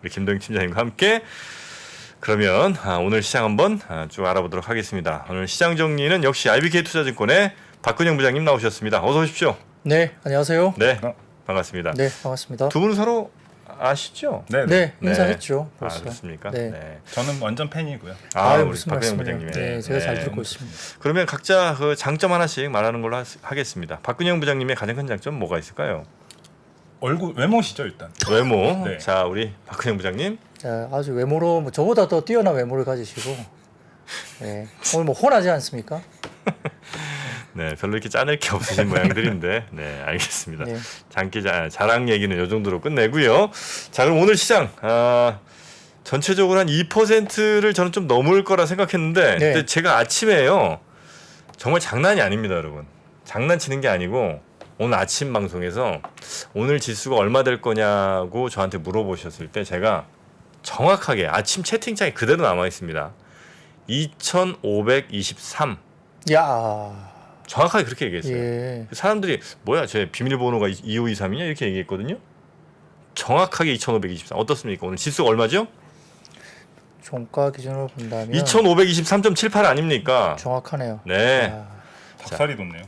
우리 김동익 팀장님과 함께 그러면 오늘 시장 한번 쭉 알아보도록 하겠습니다. 오늘 시장 정리는 역시 IBK투자증권의 박근영 부장님 나오셨습니다. 어서 오십시오. 네, 안녕하세요. 네, 반갑습니다. 네, 반갑습니다. 두 분은 서로 아시죠? 네, 인사했죠. 아, 벌써. 그렇습니까? 네. 저는 완전 팬이고요. 우리 무슨 박근영 말씀이에요. 부장님의. 네, 제가 잘 듣고 있습니다. 그러면 각자 그 장점 하나씩 말하는 걸로 하겠습니다. 박근영 부장님의 가장 큰 장점 뭐가 있을까요? 얼굴 외모시죠 일단. 외모. 네. 자, 우리 박근영 부장님. 자, 아주 외모로 뭐 저보다 더 뛰어난 외모를 가지시고, 네, 오늘 뭐 혼하지 않습니까? 네, 별로 이렇게 짜낼 게 없으신 모양들인데, 네, 알겠습니다. 네. 장기 자랑 얘기는 이 정도로 끝내고요. 자, 그럼 오늘 시장 전체적으로 한 2%를 저는 좀 넘을 거라 생각했는데, 네. 근데 제가 아침에요, 정말 장난이 아닙니다, 여러분. 장난치는 게 아니고 오늘 아침 방송에서 오늘 지수가 얼마 될 거냐고 저한테 물어보셨을 때 제가 정확하게 아침 채팅창에 그대로 남아 있습니다. 2,523. 야, 정확하게 그렇게 얘기했어요. 예, 사람들이 뭐야 제 비밀번호가 2523이냐 이렇게 얘기했거든요. 정확하게 2,523. 어떻습니까? 오늘 지수가 얼마죠? 종가 기준으로 본다면 2,523.78 아닙니까? 정확하네요. 네. 야, 닭살이 돋네요.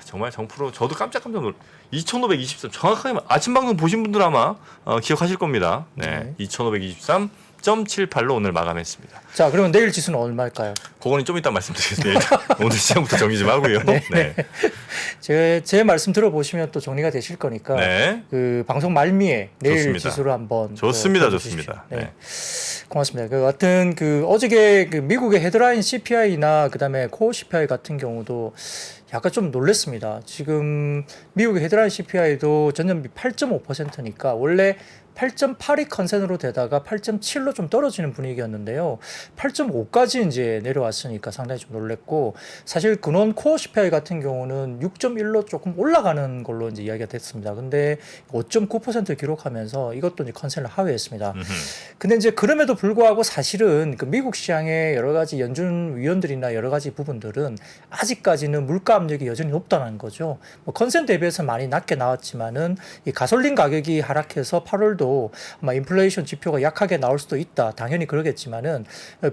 정말 정프로 저도 깜짝 놀. 2,523 정확하게 아침 방송 보신 분들 아마 기억하실 겁니다. 네. 2,523.78로 오늘 마감했습니다. 자, 그러면 내일 지수는 얼마일까요? 그거는 좀 이따 말씀드리겠습니다. 오늘 시장부터 정리 좀 하고요. 네. 제 말씀 들어보시면 또 정리가 되실 거니까 네. 그 방송 말미에 내일 좋습니다. 지수를 한번 좋습니다. 들어주십시오. 좋습니다. 네. 네. 고맙습니다. 그 같은 그 어저께 그 미국의 헤드라인 CPI나 그다음에 코어 CPI 같은 경우도 약간 좀 놀랐습니다. 지금 미국의 헤드라인 CPI도 전년비 8.5%니까 원래 8.8이 컨센으로 되다가 8.7로 좀 떨어지는 분위기였는데요. 8.5까지 이제 내려왔으니까 상당히 좀 놀랬고, 사실 근원 코어 CPI 같은 경우는 6.1로 조금 올라가는 걸로 이제 이야기가 됐습니다. 근데 5.9% 기록하면서 이것도 이제 컨센을 하회했습니다. 근데 이제 그럼에도 불구하고 사실은 그 미국 시장의 여러 가지 연준 위원들이나 여러 가지 부분들은 아직까지는 물가 압력이 여전히 높다는 거죠. 뭐 컨센 대비해서 많이 낮게 나왔지만은 이 가솔린 가격이 하락해서 8월도 아마 인플레이션 지표가 약하게 나올 수도 있다. 당연히 그러겠지만은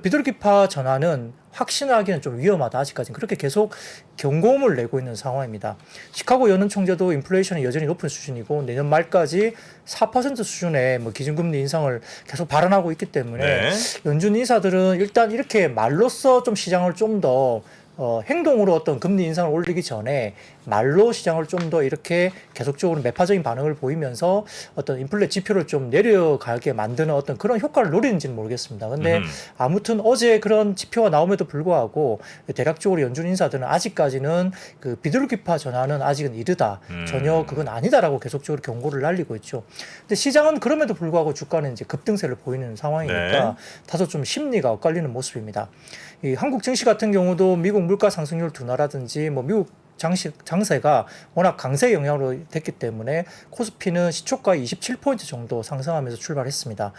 비둘기파 전환은 확신하기는 좀 위험하다. 아직까지는 그렇게 계속 경고음을 내고 있는 상황입니다. 시카고 연은 총재도 인플레이션이 여전히 높은 수준이고 내년 말까지 4% 수준의 뭐 기준금리 인상을 계속 발언하고 있기 때문에 네. 연준 인사들은 일단 이렇게 말로써 좀 시장을 좀 더 행동으로 어떤 금리 인상을 올리기 전에 말로 시장을 좀 더 이렇게 계속적으로 매파적인 반응을 보이면서 어떤 인플레 지표를 좀 내려가게 만드는 어떤 그런 효과를 노리는지는 모르겠습니다. 근데 아무튼 어제 그런 지표가 나옴에도 불구하고 대략적으로 연준 인사들은 아직까지는 그 비둘기파 전환은 아직은 이르다. 전혀 그건 아니다라고 계속적으로 경고를 날리고 있죠. 근데 시장은 그럼에도 불구하고 주가는 이제 급등세를 보이는 상황이니까 다소 좀 심리가 엇갈리는 모습입니다. 이 한국 증시 같은 경우도 미국 물가 상승률 둔화라든지 뭐 미국 장세가 워낙 강세 영향으로 됐기 때문에 코스피는 시초가 27포인트 정도 상승하면서 출발했습니다.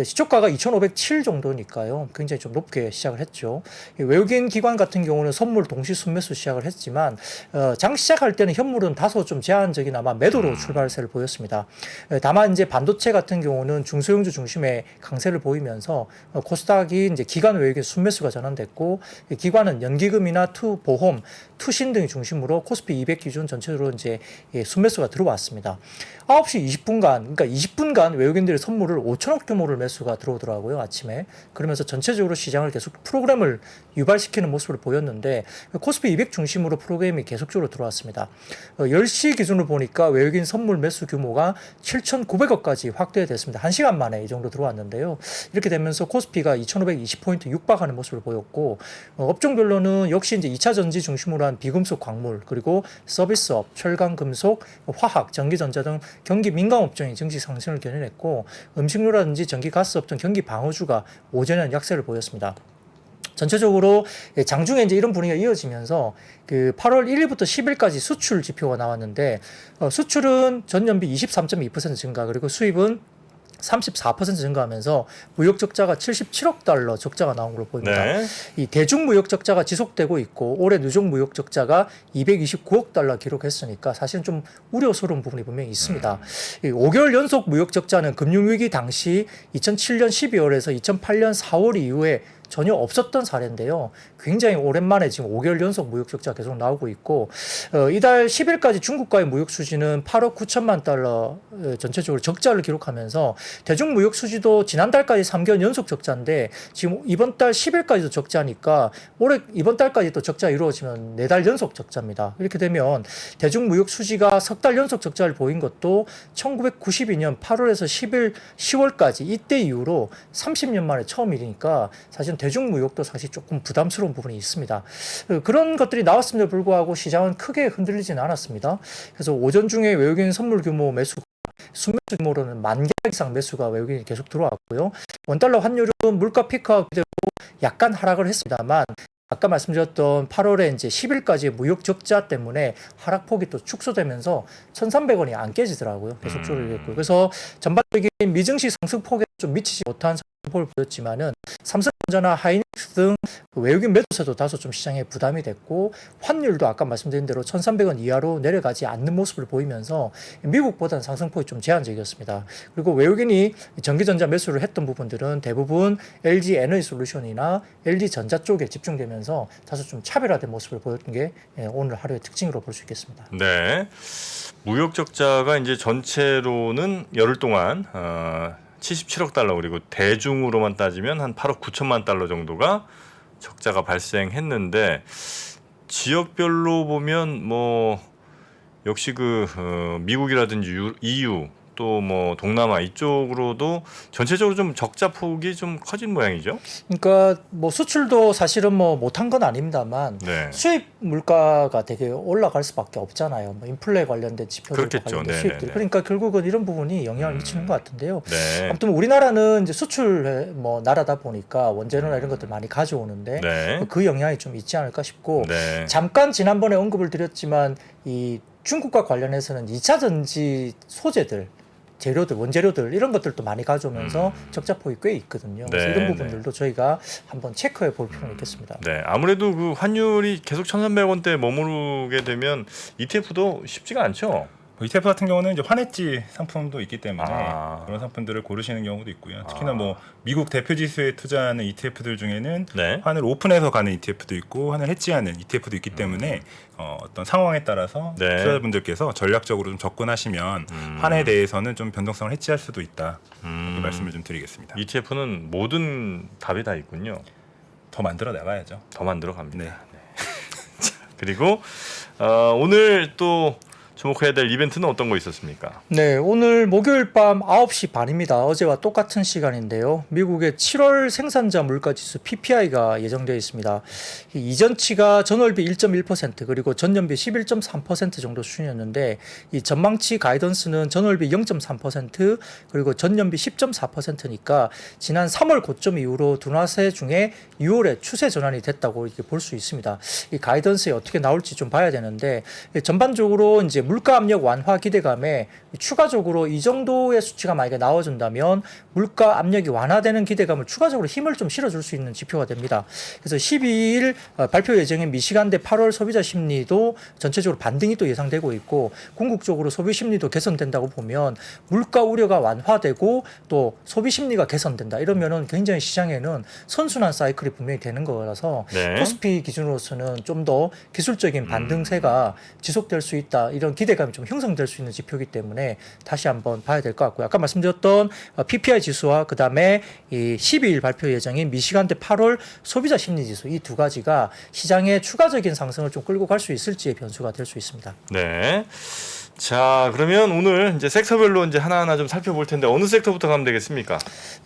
시초가가 2,507 정도니까요. 굉장히 좀 높게 시작을 했죠. 외국인 기관 같은 경우는 선물 동시 순매수 시작을 했지만 장 시작할 때는 현물은 다소 좀 제한적인 아마 매도로 출발세를 보였습니다. 다만 이제 반도체 같은 경우는 중소형주 중심의 강세를 보이면서 코스닥이 이제 기관 외국인 순매수가 전환됐고 기관은 연기금이나 보험, 투신 등이 중심으로 코스피 200 기준 전체적으로 이제 순매수가 들어왔습니다. 9시 20분간, 그러니까 20분간 외국인들의 선물을 5천억 규모를 매수가 들어오더라고요, 아침에. 그러면서 전체적으로 시장을 계속 프로그램을 유발시키는 모습을 보였는데 코스피 200 중심으로 프로그램이 계속적으로 들어왔습니다. 10시 기준으로 보니까 외국인 선물 매수 규모가 7,900억까지 확대됐습니다. 1시간 만에 이 정도 들어왔는데요. 이렇게 되면서 코스피가 2,520포인트 육박하는 모습을 보였고 업종별로는 역시 이제 2차 전지 중심으로 한 비금속 광물 그리고 서비스업, 철강, 금속, 화학, 전기전자 등 경기 민감 업종이 증시 상승을 견인했고 음식료라든지 전기, 가스업 등 경기 방어주가 오전에는 약세를 보였습니다. 전체적으로 장중에 이제 이런 분위기가 이어지면서 그 8월 1일부터 10일까지 수출 지표가 나왔는데 수출은 전년비 23.2% 증가 그리고 수입은 34% 증가하면서 무역 적자가 77억 달러 적자가 나온 걸로 보입니다. 네. 이 대중 무역 적자가 지속되고 있고 올해 누적 무역 적자가 229억 달러 기록했으니까 사실은 좀 우려스러운 부분이 분명히 있습니다. 이 5개월 연속 무역 적자는 금융위기 당시 2007년 12월에서 2008년 4월 이후에 전혀 없었던 사례인데요. 굉장히 오랜만에 지금 5개월 연속 무역 적자가 계속 나오고 있고 이달 10일까지 중국과의 무역 수지는 8억 9천만 달러 전체적으로 적자를 기록하면서 대중 무역 수지도 지난달까지 3개월 연속 적자인데 지금 이번 달 10일까지도 적자니까 올해 이번 달까지 또 적자 이루어지면 4달 연속 적자입니다. 이렇게 되면 대중 무역 수지가 석 달 연속 적자를 보인 것도 1992년 8월에서 10월까지 이때 이후로 30년 만에 처음이니까 사실 대중무역도 사실 조금 부담스러운 부분이 있습니다. 그런 것들이 나왔음에도 불구하고 시장은 크게 흔들리지는 않았습니다. 그래서 오전 중에 외국인 선물 규모 매수가 순매수 규모로는 10,000개 이상 매수가 외국인이 계속 들어왔고요. 원달러 환율은 물가 피크아웃 기대로 약간 하락을 했습니다만 아까 말씀드렸던 8월에 이제 10일까지 무역 적자 때문에 하락폭이 또 축소되면서 1,300원이 안 깨지더라고요. 계속 줄어들었고요. 그래서 전반적인 미증시 상승폭에 좀 미치지 못한 상승폭을 보였지만은 삼성전자나 하이닉스 등 외국인 매도세도 다소 좀 시장에 부담이 됐고 환율도 아까 말씀드린 대로 1,300원 이하로 내려가지 않는 모습을 보이면서 미국보다는 상승폭이 좀 제한적이었습니다. 그리고 외국인이 전기전자 매수를 했던 부분들은 대부분 LG 에너지 솔루션이나 LG 전자 쪽에 집중되면서 다소 좀 차별화된 모습을 보였던 게 오늘 하루의 특징으로 볼 수 있겠습니다. 네. 무역 적자가 이제 전체로는 열흘 동안 77억 달러 그리고 대중으로만 따지면 한 8억 9천만 달러 정도가 적자가 발생했는데 지역별로 보면 뭐 역시 미국이라든지 EU 또 뭐 동남아 이쪽으로도 전체적으로 좀 적자 폭이 좀 커진 모양이죠. 그러니까 뭐 수출도 사실은 뭐 못한 건 아닙니다만 네. 수입 물가가 되게 올라갈 수밖에 없잖아요. 뭐 인플레 관련된 지표들 그렇겠죠. 관련된 네네네. 수입들. 그러니까 결국은 이런 부분이 영향을 미치는 것 같은데요. 네. 아무튼 우리나라는 이제 수출 뭐 나라다 보니까 원재료나 이런 것들 많이 가져오는데 네. 그 영향이 좀 있지 않을까 싶고 네. 잠깐 지난번에 언급을 드렸지만 이 중국과 관련해서는 2차 전지 소재들 재료들, 원재료들 이런 것들도 많이 가져오면서 적자폭이 꽤 있거든요. 그래서 네, 이런 부분들도 저희가 한번 체크해 볼 필요는 있겠습니다. 네, 아무래도 그 환율이 계속 1,300원대에 머무르게 되면 ETF도 쉽지가 않죠. ETF 같은 경우는 이제 환해지 상품도 있기 때문에 아. 그런 상품들을 고르시는 경우도 있고요. 특히나 뭐 미국 대표 지수에 투자하는 ETF들 중에는 네. 환을 오픈해서 가는 ETF도 있고 환을 해지하는 ETF도 있기 때문에 어떤 상황에 따라서 네. 투자자분들께서 전략적으로 좀 접근하시면 환에 대해서는 좀 변동성을 해지할 수도 있다. 이 말씀을 좀 드리겠습니다. ETF는 모든 답이 다 있군요. 더 만들어 나가야죠. 더 만들어 갑니다. 네. 자, 그리고 오늘 또 주목해야 될 이벤트는 어떤 거 있었습니까? 네, 오늘 목요일 밤 9시 반입니다. 어제와 똑같은 시간인데요. 미국의 7월 생산자 물가지수 PPI가 예정되어 있습니다. 이전치가 전월비 1.1% 그리고 전년비 11.3% 정도 수준이었는데 이 전망치 가이던스는 전월비 0.3% 그리고 전년비 10.4%니까 지난 3월 고점 이후로 둔화세 중에 6월에 추세 전환이 됐다고 이렇게 볼 수 있습니다. 이 가이던스에 어떻게 나올지 좀 봐야 되는데 전반적으로 이제 물가 압력 완화 기대감에 추가적으로 이 정도의 수치가 만약에 나와준다면 물가 압력이 완화되는 기대감을 추가적으로 힘을 좀 실어줄 수 있는 지표가 됩니다. 그래서 12일 발표 예정인 미시간대 8월 소비자 심리도 전체적으로 반등이 또 예상되고 있고 궁극적으로 소비 심리도 개선된다고 보면 물가 우려가 완화되고 또 소비 심리가 개선된다 이러면은 굉장히 시장에는 선순환 사이클이 분명히 되는 거라서 네. 코스피 기준으로서는 좀 더 기술적인 반등세가 지속될 수 있다 이런 기대감이 좀 형성될 수 있는 지표이기 때문에 다시 한번 봐야 될 것 같고요. 아까 말씀드렸던 PPI 지수와 그 다음에 이 12일 발표 예정인 미시간대 8월 소비자 심리 지수 이 두 가지가 시장의 추가적인 상승을 좀 끌고 갈 수 있을지의 변수가 될 수 있습니다. 네. 자, 그러면 오늘 이제 섹터별로 이제 하나하나 좀 살펴볼 텐데 어느 섹터부터 가면 되겠습니까?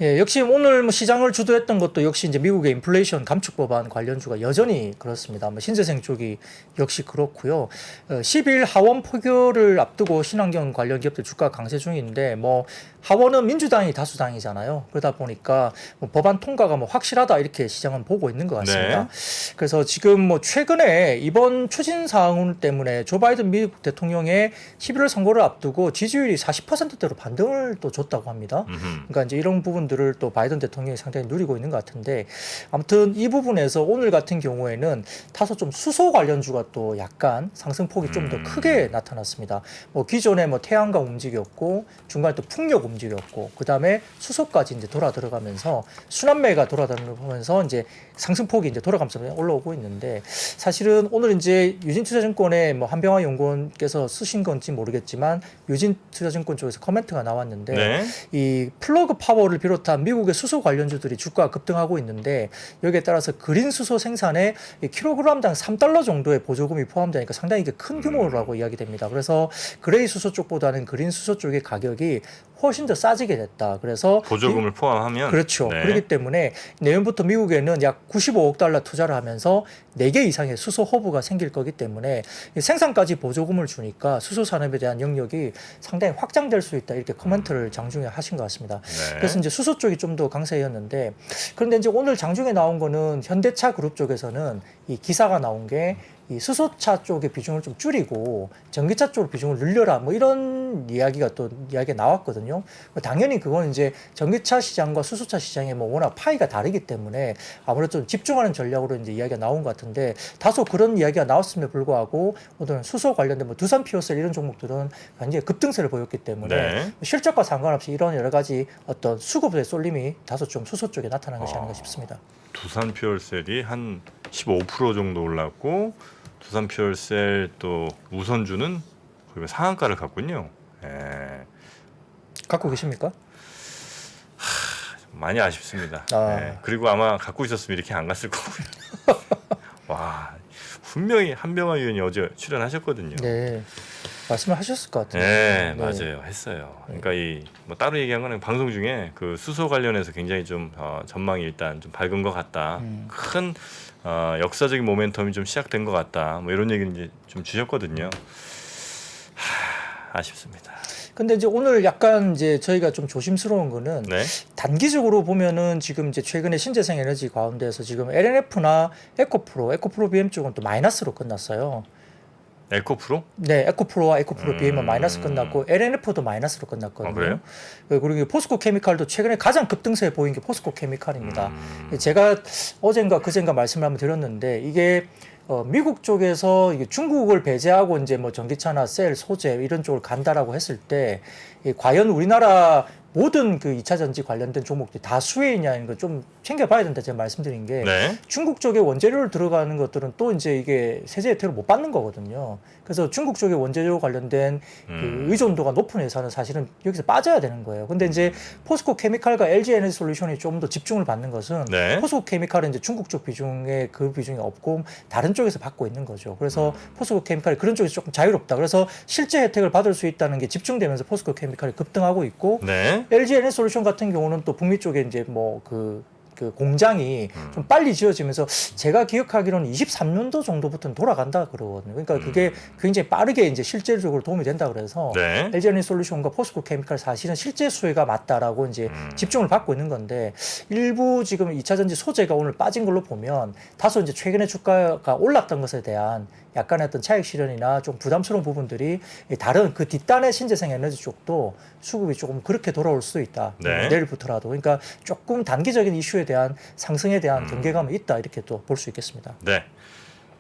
예, 역시 오늘 뭐 시장을 주도했던 것도 역시 이제 미국의 인플레이션 감축 법안 관련주가 여전히 그렇습니다. 뭐 신재생 쪽이 역시 그렇고요. 10일 하원 표결을 앞두고 친환경 관련 기업들 주가 강세 중인데 뭐 하원은 민주당이 다수당이잖아요. 그러다 보니까 뭐 법안 통과가 뭐 확실하다 이렇게 시장은 보고 있는 것 같습니다. 네. 그래서 지금 뭐 최근에 이번 추진 사항 때문에 조 바이든 미국 대통령의 11월 선거를 앞두고 지지율이 40%대로 반등을 또 줬다고 합니다. 그러니까 이제 이런 부분들을 또 바이든 대통령이 상당히 누리고 있는 것 같은데 아무튼 이 부분에서 오늘 같은 경우에는 다소 좀 수소 관련주가 또 약간 상승폭이 좀 더 크게 나타났습니다. 뭐 기존에 뭐 태양광 움직였고 중간에 또 풍력 움직였고 그다음에 수소까지 이제 돌아 들어가면서 순환매가 돌아 들어가면서 이제 상승폭이 이제 돌아가면서 올라오고 있는데 사실은 오늘 이제 유진투자증권의 뭐 한병화 연구원께서 쓰신 건지 모르겠지만 유진투자증권 쪽에서 코멘트가 나왔는데 네. 이 플러그 파워를 비롯한 미국의 수소 관련주들이 주가가 급등하고 있는데 여기에 따라서 그린 수소 생산에 킬로그램당 3달러 정도의 보조금이 포함되니까 상당히 이게 큰 규모라고 이야기됩니다. 그래서 그레이 수소 쪽보다는 그린 수소 쪽의 가격이 훨씬 더 싸지게 됐다. 그래서 보조금을 포함하면 그렇죠. 네. 그렇기 때문에 내년부터 미국에는 약 95억 달러 투자를 하면서 4개 이상의 수소 허브가 생길 거기 때문에 생산까지 보조금을 주니까 수소 산업에 대한 영역이 상당히 확장될 수 있다. 이렇게 코멘트를 장중에 하신 것 같습니다. 네. 그래서 이제 수소 쪽이 좀 더 강세였는데 그런데 이제 오늘 장중에 나온 거는 현대차 그룹 쪽에서는 이 기사가 나온 게 이 수소차 쪽의 비중을 좀 줄이고 전기차 쪽으로 비중을 늘려라 뭐 이런 이야기가 나왔거든요. 당연히 그건 이제 전기차 시장과 수소차 시장의 뭐 워낙 파이가 다르기 때문에 아무래도 좀 집중하는 전략으로 이제 이야기가 나온 것 같은데 다소 그런 이야기가 나왔음에도 불구하고 오늘은 수소 관련된 뭐 두산 피오셀 이런 종목들은 굉장히 급등세를 보였기 때문에 네. 실적과 상관없이 이런 여러 가지 어떤 수급의 쏠림이 다소 좀 수소 쪽에 나타난 것이 아닌가 싶습니다. 두산 퓨얼셀이 한 15% 정도 올랐고 두산 퓨얼셀 또 우선주는 거의 상한가를 갔군요. 예. 갖고 계십니까? 많이 아쉽습니다. 아. 예. 그리고 아마 갖고 있었으면 이렇게 안 갔을 거고요. 와, 분명히 한병화 의원이 어제 출연하셨거든요. 네. 말씀을 하셨을 것 같아요. 네, 맞아요. 했어요. 그러니까 이 뭐 따로 얘기한 거는 방송 중에 그 수소 관련해서 굉장히 좀 전망이 일단 좀 밝은 것 같다. 큰 역사적인 모멘텀이 좀 시작된 것 같다. 뭐 이런 얘기는 이제 좀 주셨거든요. 아쉽습니다. 근데 이제 오늘 약간 이제 저희가 좀 조심스러운 거는 네. 단기적으로 보면은 지금 이제 최근에 신재생 에너지 가운데에서 지금 LNF나 에코프로 BM 쪽은 또 마이너스로 끝났어요. 에코프로? 네, 에코프로와 에코프로 BM은 마이너스 끝났고 LNF도 마이너스로 끝났거든요. 그래요? 그리고 포스코 케미칼도 최근에 가장 급등세 보인 게 포스코 케미칼입니다. 제가 어젠가 그젠가 말씀을 한번 드렸는데 이게 미국 쪽에서 이게 중국을 배제하고 이제 뭐 전기차나 셀, 소재 이런 쪽을 간다라고 했을 때 과연 우리나라 모든 그 2차 전지 관련된 종목들이 다 수혜이냐는 걸 좀 챙겨봐야 된다 제가 말씀드린 게 네. 중국 쪽에 원재료를 들어가는 것들은 또 이제 이게 세제 혜택을 못 받는 거거든요. 그래서 중국 쪽에 원재료 관련된 그 의존도가 높은 회사는 사실은 여기서 빠져야 되는 거예요. 근데 이제 포스코 케미칼과 LG 에너지 솔루션이 좀 더 집중을 받는 것은 네. 포스코 케미칼은 이제 중국 쪽 비중에 그 비중이 없고 다른 쪽에서 받고 있는 거죠. 그래서 포스코 케미칼이 그런 쪽에서 조금 자유롭다. 그래서 실제 혜택을 받을 수 있다는 게 집중되면서 포스코 케미칼이 급등하고 있고 네. LG 에너지 솔루션 같은 경우는 또 북미 쪽에 이제 뭐 그 공장이 좀 빨리 지어지면서 제가 기억하기로는 23년도 정도부터는 돌아간다 그러거든요. 그러니까 그게 굉장히 빠르게 이제 실질적으로 도움이 된다 그래서 네. LG 에너지 솔루션과 포스코 케미칼 사실은 실제 수혜가 맞다라고 이제 집중을 받고 있는 건데 일부 지금 2차 전지 소재가 오늘 빠진 걸로 보면 다소 이제 최근에 주가가 올랐던 것에 대한 약간의 어떤 차익 실현이나 좀 부담스러운 부분들이 다른 그 뒷단의 신재생 에너지 쪽도 수급이 조금 그렇게 돌아올 수도 있다. 네. 내일부터라도. 그러니까 조금 단기적인 이슈에 대한 상승에 대한 경계감이 있다. 이렇게 또 볼 수 있겠습니다. 네.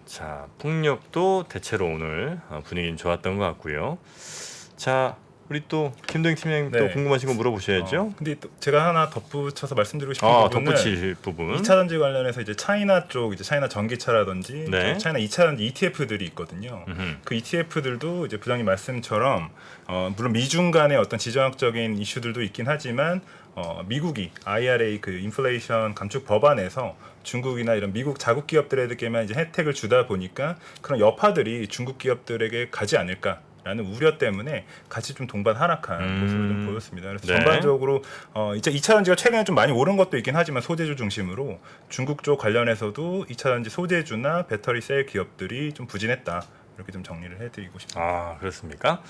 자, 풍력도 대체로 오늘 분위기는 좋았던 것 같고요. 자, 우리 또 김동익 팀장님 또 네. 궁금하신 거 물어보셔야죠. 근데 또 제가 하나 덧붙여서 말씀드리고 싶은 부분은 덧붙일 부분. 2차 전지 관련해서 이제 차이나 쪽 이제 차이나 전기차라든지 네. 차이나 2차 전지 ETF들이 있거든요. 그 ETF들도 이제 부장님 말씀처럼 물론 미중 간의 어떤 지정학적인 이슈들도 있긴 하지만 미국이 IRA 그 인플레이션 감축 법안에서 중국이나 이런 미국 자국 기업들에게만 이제 혜택을 주다 보니까 그런 여파들이 중국 기업들에게 가지 않을까. 라는 우려 때문에 같이 좀 동반 하락한 모습을 좀 보였습니다. 그래서 네. 전반적으로 이제 2차 전지가 최근에 좀 많이 오른 것도 있긴 하지만 소재주 중심으로 중국 쪽 관련해서도 2차 전지 소재주나 배터리 셀 기업들이 좀 부진했다. 이렇게 좀 정리를 해드리고 싶습니다. 아, 그렇습니까?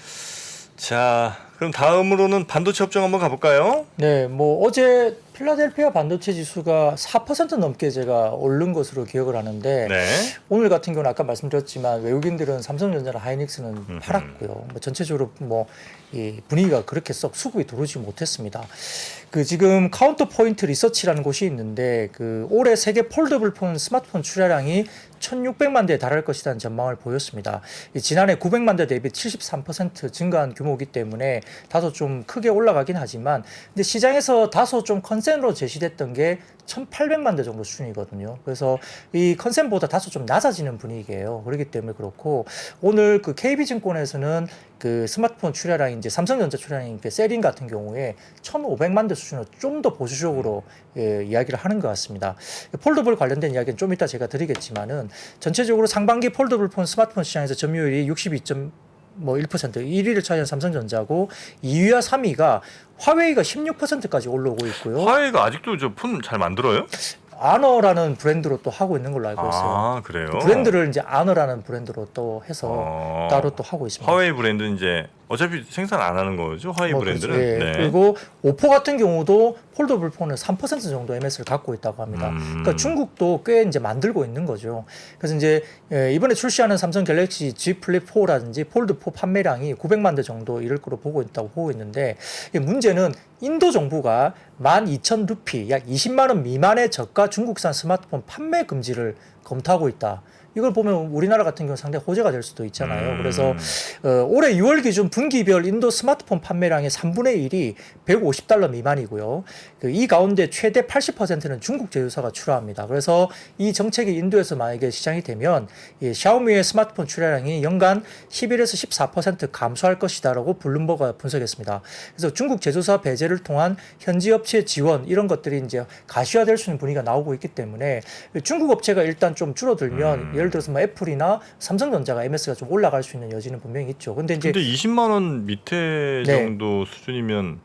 자, 그럼 다음으로는 반도체 업종 한번 가볼까요? 네, 뭐 어제 필라델피아 반도체 지수가 4% 넘게 제가 오른 것으로 기억을 하는데 네. 오늘 같은 경우는 아까 말씀드렸지만 외국인들은 삼성전자나 하이닉스는 팔았고요. 뭐 전체적으로 뭐 이 분위기가 그렇게 썩 수급이 들어오지 못했습니다. 그 지금 카운터 포인트 리서치라는 곳이 있는데 그 올해 세계 폴더블 폰 스마트폰 출하량이 1,600만 대에 달할 것이라는 전망을 보였습니다. 지난해 900만 대 대비 73% 증가한 규모이기 때문에 다소 좀 크게 올라가긴 하지만 근데 시장에서 다소 좀 컨센으로 제시됐던 게 1,800만 대 정도 수준이거든요. 그래서 이 컨센보다 다소 좀 낮아지는 분위기예요. 그렇기 때문에 그렇고 오늘 그 KB증권에서는 그 스마트폰 출하량이 이제 삼성전자 출하량인 그 세린 같은 경우에 1,500만 대 수준으로 좀 더 보수적으로 이야기를 하는 것 같습니다. 폴더블 관련된 이야기는 좀 이따 제가 드리겠지만은 전체적으로 상반기 폴더블 폰 스마트폰 시장에서 점유율이 62.1% 1위를 차지한 삼성전자고 2위와 3위가 화웨이가 16%까지 올라오고 있고요. 화웨이가 아직도 저 폰 잘 만들어요? 아너라는 브랜드로 또 하고 있는 걸로 알고 있어요. 아, 그래요? 그 브랜드를 이제 아너라는 브랜드로 또 해서 따로 또 하고 있습니다. 화웨이 브랜드는 이제 어차피 생산 안 하는 거죠, 화웨이 브랜드는. 그렇죠. 예. 네. 그리고 오포 같은 경우도 폴더블 폰을 3% 정도 MS를 갖고 있다고 합니다. 그러니까 중국도 꽤 이제 만들고 있는 거죠. 그래서 이제 이번에 출시하는 삼성 갤럭시 Z 플립 4라든지 폴드 4 판매량이 900만 대 정도 이를 거로 보고 있다고 보고 있는데 문제는 인도 정부가 12,000루피 약 20만 원 미만의 저가 중국산 스마트폰 판매 금지를 검토하고 있다. 이걸 보면 우리나라 같은 경우 상당히 호재가 될 수도 있잖아요. 그래서 올해 6월 기준 분기별 인도 스마트폰 판매량의 3분의 1이 150달러 미만이고요. 이 가운데 최대 80%는 중국 제조사가 출하합니다. 그래서 이 정책이 인도에서 만약에 시장이 되면 이 샤오미의 스마트폰 출하량이 연간 11에서 14% 감소할 것이다라고 블룸버그가 분석했습니다. 그래서 중국 제조사 배제를 통한 현지 업체 지원 이런 것들이 이제 가시화될 수 있는 분위기가 나오고 있기 때문에 중국 업체가 일단 좀 줄어들면 예를 들어서 뭐 애플이나 삼성전자가 MS가 좀 올라갈 수 있는 여지는 분명히 있죠. 근데 이제 20만 원 밑에 네. 정도 수준이면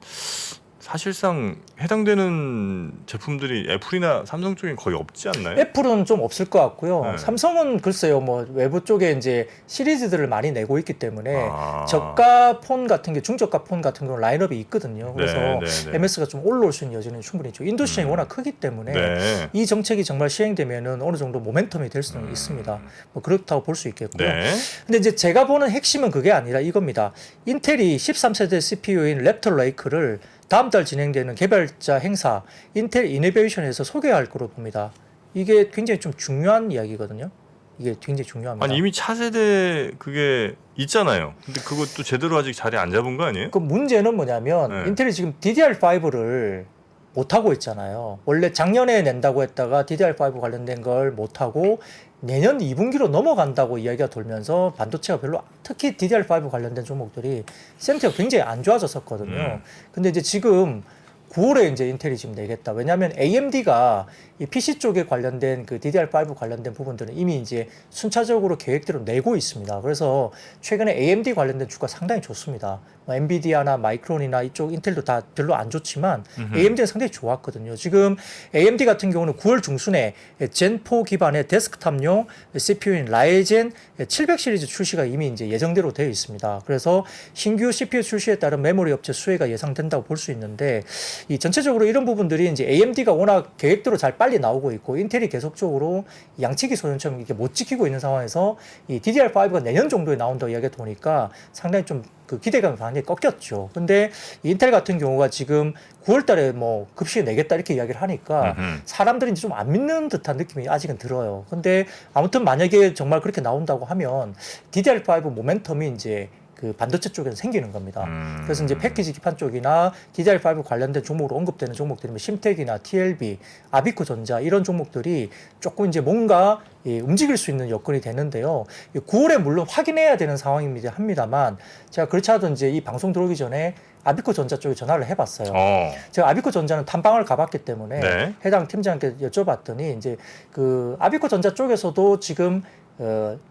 사실상 해당되는 제품들이 애플이나 삼성 쪽엔 거의 없지 않나요? 애플은 좀 없을 것 같고요. 네. 삼성은 글쎄요, 뭐 외부 쪽에 이제 시리즈들을 많이 내고 있기 때문에 아. 저가 폰 같은 게 중저가 폰 같은 경우는 라인업이 있거든요. 그래서 네. MS가 좀 올라올 수 있는 여지는 충분히 있죠. 인도 시장이 워낙 크기 때문에 네. 이 정책이 정말 시행되면은 어느 정도 모멘텀이 될 수는 있습니다. 뭐 그렇다고 볼 수 있겠고요. 네. 근데 이제 제가 보는 핵심은 그게 아니라 이겁니다. 인텔이 13세대 CPU인 랩터 레이크를 다음 달 진행되는 개발자 행사 인텔 이노베이션에서 소개할 거로 봅니다. 이게 굉장히 좀 중요한 이야기거든요. 이게 굉장히 중요합니다. 아니 이미 차세대 그게 있잖아요. 근데 그것도 제대로 아직 자리 안 잡은 거 아니에요? 그 문제는 뭐냐면 네. 인텔이 지금 DDR5를 못 하고 있잖아요. 원래 작년에 낸다고 했다가 DDR5 관련된 걸 못 하고 내년 2분기로 넘어간다고 이야기가 돌면서 반도체가 별로 특히 DDR5 관련된 종목들이 센터가 굉장히 안 좋아졌었거든요. 근데 이제 지금 9월에 이제 인텔이 지금 내겠다. 왜냐하면 AMD가 이 PC 쪽에 관련된 그 DDR5 관련된 부분들은 이미 이제 순차적으로 계획대로 내고 있습니다. 그래서 최근에 AMD 관련된 주가 상당히 좋습니다. 뭐 엔비디아나 마이크론이나 이쪽 인텔도 다 별로 안 좋지만 AMD는 상당히 좋았거든요. 지금 AMD 같은 경우는 9월 중순에 젠4 기반의 데스크탑용 CPU인 라이젠 700 시리즈 출시가 이미 이제 예정대로 되어 있습니다. 그래서 신규 CPU 출시에 따른 메모리 업체 수혜가 예상된다고 볼 수 있는데 이 전체적으로 이런 부분들이 이제 AMD가 워낙 계획대로 잘 빨리 나오고 있고 인텔이 계속적으로 양치기 소년처럼 이렇게 못 지키고 있는 상황에서 이 DDR5가 내년 정도에 나온다고 이야기가 되니까 상당히 좀 그 기대감이 많이 꺾였죠. 근데 인텔 같은 경우가 지금 9월 달에 뭐 급식 내겠다 이렇게 이야기를 하니까 사람들이 이제 좀 안 믿는 듯한 느낌이 아직은 들어요. 근데 아무튼 만약에 정말 그렇게 나온다고 하면 DDR5 모멘텀이 이제 그 반도체 쪽에서 생기는 겁니다. 그래서 이제 패키지 기판 쪽이나 DDR5 관련된 종목으로 언급되는 종목들이 뭐 심텍이나 TLB, 아비코 전자 이런 종목들이 조금 이제 뭔가 움직일 수 있는 여건이 되는데요. 9월에 물론 확인해야 되는 상황입니다. 합니다만 제가 그렇지 않아도 이제 이 방송 들어오기 전에 아비코 전자 쪽에 전화를 해봤어요. 제가 아비코 전자는 탐방을 가봤기 때문에 네. 해당 팀장한테 여쭤봤더니 이제 그 아비코 전자 쪽에서도 지금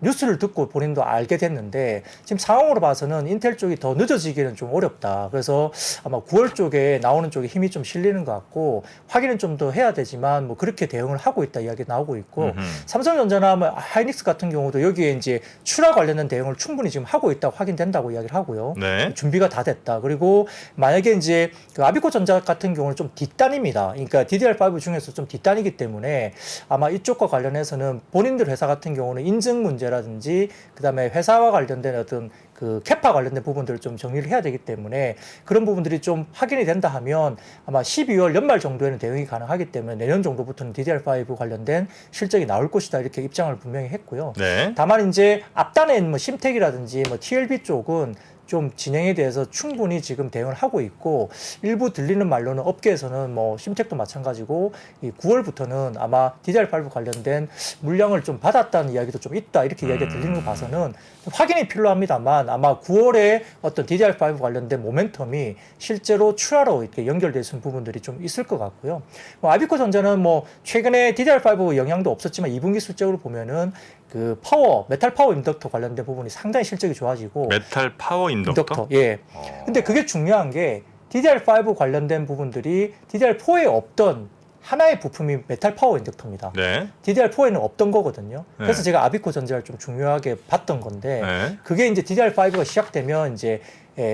뉴스를 듣고 본인도 알게 됐는데 지금 상황으로 봐서는 인텔 쪽이 더 늦어지기는 좀 어렵다. 그래서 아마 9월 쪽에 나오는 쪽에 힘이 좀 실리는 것 같고 확인은 좀 더 해야 되지만 뭐 그렇게 대응을 하고 있다 이야기 나오고 있고 삼성 삼성전자나 뭐 하이닉스 같은 경우도 여기에 이제 출하 관련된 대응을 충분히 지금 하고 있다고 확인된다고 이야기를 하고요. 네. 준비가 다 됐다. 그리고 만약에 이제 그 아비코 전자 같은 경우는 좀 뒷단입니다. 그러니까 DDR5 중에서 좀 뒷단이기 때문에 아마 이쪽과 관련해서는 본인들 회사 같은 경우는 인증 문제라든지 그다음에 회사와 관련된 어떤 그 캐파 관련된 부분들을 좀 정리를 해야 되기 때문에 그런 부분들이 좀 확인이 된다 하면 아마 12월 연말 정도에는 대응이 가능하기 때문에 내년 정도부터는 DDR5 관련된 실적이 나올 것이다 이렇게 입장을 분명히 했고요. 네. 다만 이제 앞단에 있는 뭐 심텍이라든지 뭐 TLB 쪽은 좀 진행에 대해서 충분히 지금 대응을 하고 있고 일부 들리는 말로는 업계에서는 뭐 심텍도 마찬가지고 이 9월부터는 아마 DDR5 관련된 물량을 좀 받았다는 이야기도 좀 있다 이렇게 이야기가 들리는 거 봐서는 확인이 필요합니다만 아마 9월에 어떤 DDR5 관련된 모멘텀이 실제로 출하로 이렇게 연결될 수 있는 부분들이 좀 있을 것 같고요. 뭐 아비코 전자는 뭐 최근에 DDR5 영향도 없었지만 2분기 실적으로 보면은 그 메탈 파워 인덕터 관련된 부분이 상당히 실적이 좋아지고 메탈 파워 인덕터? 예. 근데 그게 중요한 게 DDR5 관련된 부분들이 DDR4에 없던 하나의 부품이 메탈 파워 인덕터입니다. 네. DDR4에는 없던 거거든요. 그래서 네. 제가 아비코 전자를 좀 중요하게 봤던 건데 네. 그게 이제 DDR5가 시작되면 이제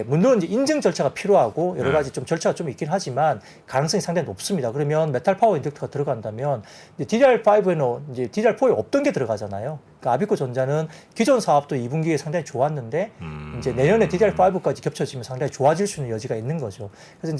물론 이제 인증 절차가 필요하고 여러 가지 좀 절차가 좀 있긴 하지만 가능성이 상당히 높습니다. 그러면 메탈 파워 인덕터가 들어간다면 이제 DDR5에는 이제 DDR4에 없던 게 들어가잖아요. 그러니까 아비코 전자는 기존 사업도 2분기에 상당히 좋았는데 이제 내년에 DDR5까지 겹쳐지면 상당히 좋아질 수 있는 여지가 있는 거죠.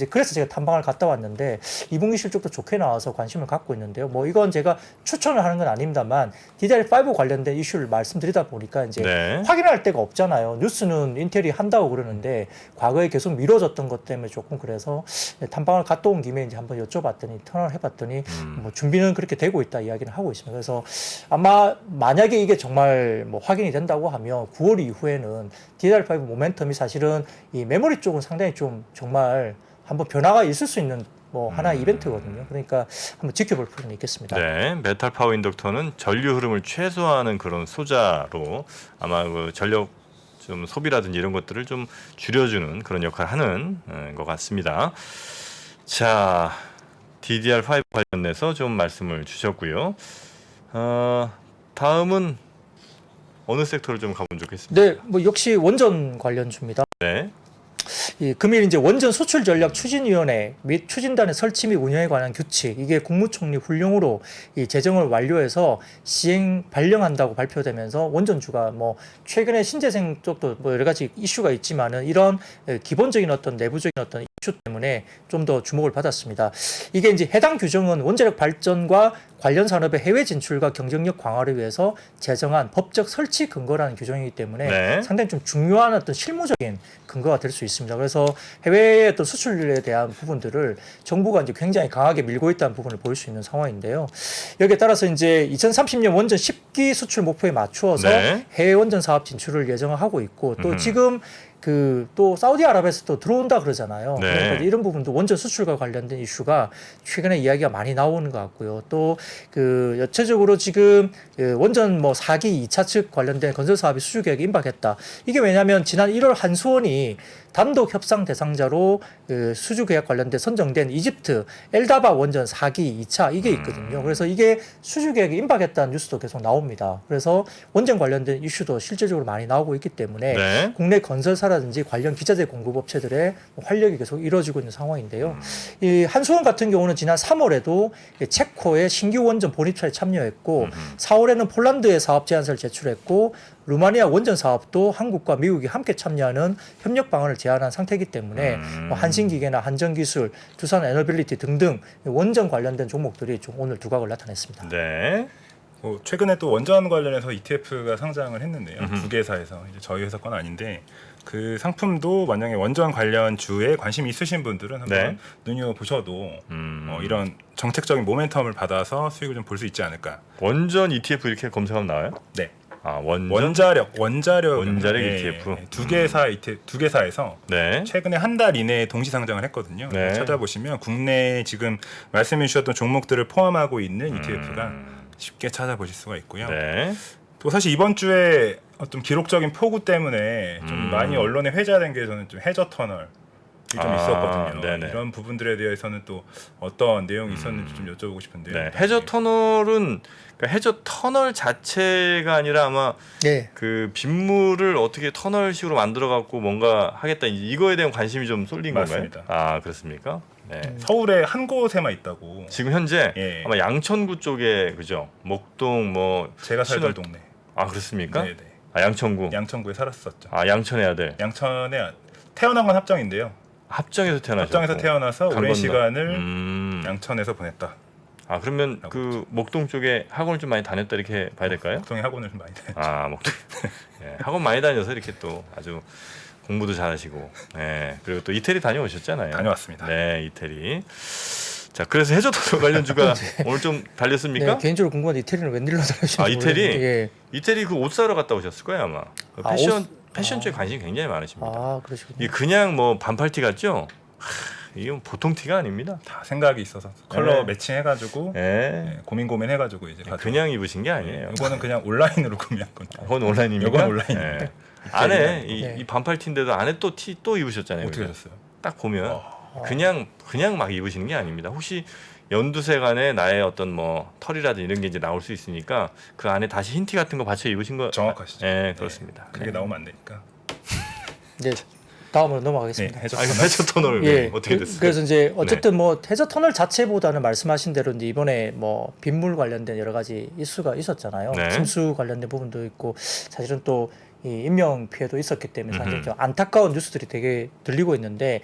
그래서 제가 탐방을 갔다 왔는데 2분기 실적도 좋게 나와서 관심을 갖고 있는데요. 뭐 이건 제가 추천을 하는 건 아닙니다만 DDR5 관련된 이슈를 말씀드리다 보니까 이제 네. 확인할 데가 없잖아요. 뉴스는 인텔이 한다고 그러는데 과거에 계속 미뤄졌던 것 때문에 조금 그래서 탐방을 갔다 온 김에 이제 한번 여쭤봤더니 터널을 해봤더니 뭐 준비는 그렇게 되고 있다 이야기를 하고 있습니다. 그래서 아마 만약에 이게 정말 뭐 확인이 된다고 하면 9월 이후에는 DDR5 모멘텀이 사실은 이 메모리 쪽은 상당히 좀 정말 한번 변화가 있을 수 있는 뭐 하나의 이벤트거든요. 그러니까 한번 지켜볼 필요는 있겠습니다. 네, 메탈 파워 인덕터는 전류 흐름을 최소화하는 그런 소자로 아마 그 전력 좀 소비라든지 이런 것들을 좀 줄여주는 그런 역할을 하는 것 같습니다. 자, DDR5 관련해서 좀 말씀을 주셨고요. 다음은 어느 섹터를 좀 가보면 좋겠습니다. 네, 뭐 역시 원전 관련주입니다. 네. 이 금일 이제 원전 수출 전략 추진위원회 및 추진단의 설치 및 운영에 관한 규칙 이게 국무총리 훈령으로 이 제정을 완료해서 시행 발령한다고 발표되면서 원전주가 뭐 최근에 신재생 쪽도 뭐 여러 가지 이슈가 있지만은 이런 기본적인 어떤 내부적인 어떤 이슈 때문에 좀 더 주목을 받았습니다. 이게 이제 해당 규정은 원자력 발전과 관련 산업의 해외 진출과 경쟁력 강화를 위해서 제정한 법적 설치 근거라는 규정이기 때문에 네. 상당히 좀 중요한 어떤 실무적인 근거가 될 수 있습니다. 그래서 해외의 어떤 수출에 대한 부분들을 정부가 이제 굉장히 강하게 밀고 있다는 부분을 보일 수 있는 상황인데요. 여기에 따라서 이제 2030년 원전 10기 수출 목표에 맞추어서 네. 해외 원전 사업 진출을 예정하고 있고 또 지금 또 사우디아라비아에서 또 들어온다 그러잖아요. 네. 그러니까 이런 부분도 원전 수출과 관련된 이슈가 최근에 이야기가 많이 나오는 것 같고요. 또 그 여체적으로 지금 원전 뭐 4기 2차 측 관련된 건설 사업이 수주 계획에 임박했다. 이게 왜냐하면 지난 1월 한수원이 단독 협상 대상자로 수주 계약 관련된 선정된 이집트 엘다바 원전 4기 2차 이게 있거든요. 그래서 이게 수주 계획에 임박했다는 뉴스도 계속 나옵니다. 그래서 원전 관련된 이슈도 실질적으로 많이 나오고 있기 때문에 네. 국내 건설사라든지 관련 기자재 공급 업체들의 활력이 계속 이루어지고 있는 상황인데요. 이 한수원 같은 경우는 지난 3월에도 체코의 신규 원전 본입차에 참여했고 4월에는 폴란드에 사업 제안서를 제출했고 루마니아 원전 사업도 한국과 미국이 함께 참여하는 협력 방안을 제안한 상태이기 때문에 뭐 한신기계나 한전기술, 두산에너빌리티 등등 원전 관련된 종목들이 좀 오늘 두각을 나타냈습니다. 네. 최근에 또 원전 관련해서 ETF가 상장을 했는데요. 두 개사에서 이제 저희 회사 건 아닌데 그 상품도 만약에 원전 관련 주에 관심 있으신 분들은 한번 네. 눈여보셔도 이런 정책적인 모멘텀을 받아서 수익을 좀 볼 수 있지 않을까. 원전 ETF 이렇게 검색하면 나와요? 네. 아, 원전. 원자력 ETF. 두 개사에서 네. 최근에 한 달 이내에 동시 상장을 했거든요. 네. 찾아보시면 국내에 지금 말씀해 주셨던 종목들을 포함하고 있는 ETF가 쉽게 찾아보실 수가 있고요. 네. 또 사실 이번 주에 어떤 기록적인 폭우 때문에 좀 많이 언론에 회자된 게 저는 좀 해저 터널 좀 있었거든요. 네네. 이런 부분들에 대해서는 또 어떤 내용이 있었는지 좀 여쭤보고 싶은데요. 네. 해저 터널은 그러니까 해저 터널 자체가 아니라 아마 네. 그 빗물을 어떻게 터널식으로 만들어 갖고 뭔가 하겠다 이거에 대한 관심이 좀 쏠린 맞습니다. 건가요? 아 그렇습니까? 네. 서울에 한 곳에만 있다고. 지금 현재 예. 아마 양천구 쪽에 그죠? 목동 뭐 제가 살던 신월- 동네. 아 그렇습니까? 네네. 아 양천구. 양천구에 살았었죠. 아 양천의 아들. 양천에 태어난 건 합정인데요. 합정에서 태어나셨고. 합정에서 태어나서 강 오랜 건너. 시간을 양천에서 보냈다. 아 그러면 라고 그 목동 쪽에 학원을 좀 많이 다녔다 이렇게 봐야 될까요? 목동에 학원을 좀 많이 다녔죠. 아 목동. 예, 학원 많이 다녀서 이렇게 또 아주 공부도 잘하시고. 예, 그리고 또 이태리 다녀오셨잖아요. 다녀왔습니다. 네, 이태리. 자, 그래서 해저 터널 관련주가 오늘 좀 달렸습니까? 네, 개인적으로 궁금한데 이태리는 웬일로 다니시는지 아, 이태리? 모르겠는데, 예. 이태리 그 옷 사러 갔다 오셨을 거예요 아마. 그 아, 패션 쪽에 관심이 굉장히 많으십니다. 아, 그러시군요. 이게 그냥 뭐 반팔 티 같죠? 이건 보통 티가 아닙니다. 다 생각이 있어서 컬러 네. 매칭해가지고 예. 고민 해가지고 이제 가지고. 그냥 입으신 게 아니에요. 이거는 그냥 온라인으로 구매한 건데. 그건 온라인입니까? 이건 온라인입니다. 예. 안에 네. 이 반팔 티인데도 안에 또 티 또 입으셨잖아요. 어떻게 그죠? 하셨어요? 딱 보면 어. 그냥 막 입으시는 게 아닙니다. 혹시 연두색안에 나의 어떤 뭐 털이라든 이런 게 이제 나올 수 있으니까 그 안에 다시 흰 티 같은 거 받쳐 입으신 거 정확하시죠. 네, 그렇습니다. 그게 나오면 안 되니까. 네, 다음으로 넘어가겠습니다. 해적 아, 이거 해저 터널 예, 어떻게 됐어요? 그래서 이제 어쨌든 뭐 해저 터널 자체보다는 말씀하신 대로 이제 이번에 뭐 빗물 관련된 여러 가지 이슈가 있었잖아요. 네. 침수 관련된 부분도 있고 사실은 또 이 인명 피해도 있었기 때문에 사실 음흠. 좀 안타까운 뉴스들이 되게 들리고 있는데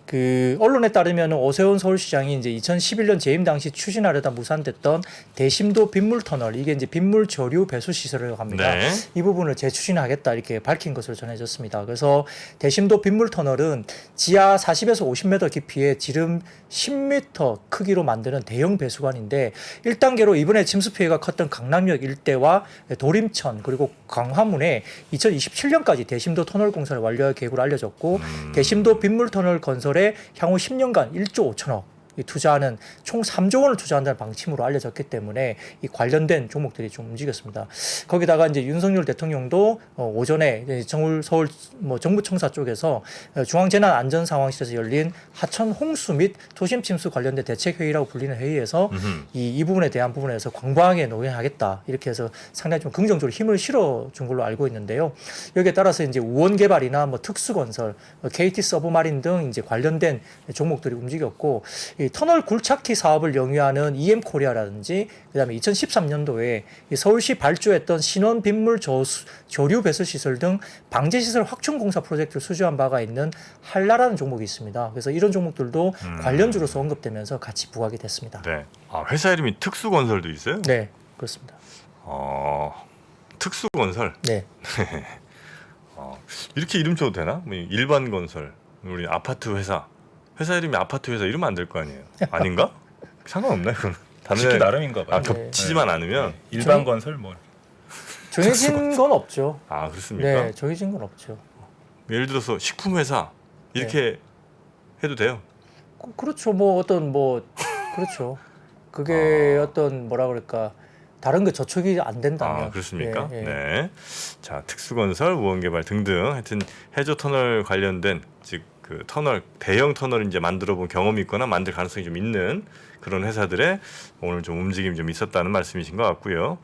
그 언론에 따르면 오세훈 서울시장이 이제 2011년 재임 당시 추진하려다 무산됐던 대심도 빗물 터널 이게 이제 빗물 저류 배수 시설이라고 합니다. 네. 이 부분을 재추진하겠다 이렇게 밝힌 것으로 전해졌습니다. 그래서 대심도 빗물 터널은 지하 40에서 50m 깊이의 지름 10m 크기로 만드는 대형 배수관인데 1단계로 이번에 침수 피해가 컸던 강남역 일대와 도림천 그리고 광화문에 2027년까지 대심도 터널 공사를 완료할 계획으로 알려졌고 대심도 빗물 터널 건설에 향후 10년간 1조 5천억 이 투자하는 총 3조 원을 투자한다는 방침으로 알려졌기 때문에 이 관련된 종목들이 좀 움직였습니다. 거기다가 이제 윤석열 대통령도 오전에 이제 서울 뭐 정부청사 쪽에서 중앙재난안전상황실에서 열린 하천 홍수 및 도심 침수 관련된 대책 회의라고 불리는 회의에서 이 부분에 대한 부분에서 광범하게 논의하겠다 이렇게 해서 상당히 좀 긍정적으로 힘을 실어준 걸로 알고 있는데요. 여기에 따라서 이제 우원 개발이나 뭐 특수건설, KT 서브마린 등 이제 관련된 종목들이 움직였고. 이 터널 굴착기 사업을 영위하는 EM코리아라든지 그다음에 2013년도에 서울시 발주했던 신원 빗물 조류 배수 시설 등 방제 시설 확충 공사 프로젝트를 수주한 바가 있는 한라라는 종목이 있습니다. 그래서 이런 종목들도 관련주로서 언급되면서 같이 부각이 됐습니다. 네. 아, 회사 이름이 특수건설도 있어요? 네, 그렇습니다. 특수건설. 네. 이렇게 이름 줘도 되나? 뭐 일반 건설. 우리 아파트 회사. 회사 이름이 아파트 회사 이러면 안 될 거 아니에요. 아닌가? 상관없나 이건? 짓기 나름인가 봐요. 아, 겹치지만 않으면 일반 건설 뭐 정해진 건 없죠. 아, 그렇습니까? 네, 정해진 건 없죠. 예를 들어서 식품 회사 이렇게 해도 돼요. 그렇죠. 뭐 어떤 뭐 그렇죠. 그게 어떤 뭐라 그럴까 다른 거 저촉이 안 된다면. 아, 그렇습니까? 예, 예. 네. 자, 특수건설, 우원개발 등등 하여튼 해저 터널 관련된 즉 그 터널 대형 터널을 이제 만들어 본 경험이 있거나 만들 가능성이 좀 있는 그런 회사들의 오늘 좀 움직임이 좀 있었다는 말씀이신 것 같고요.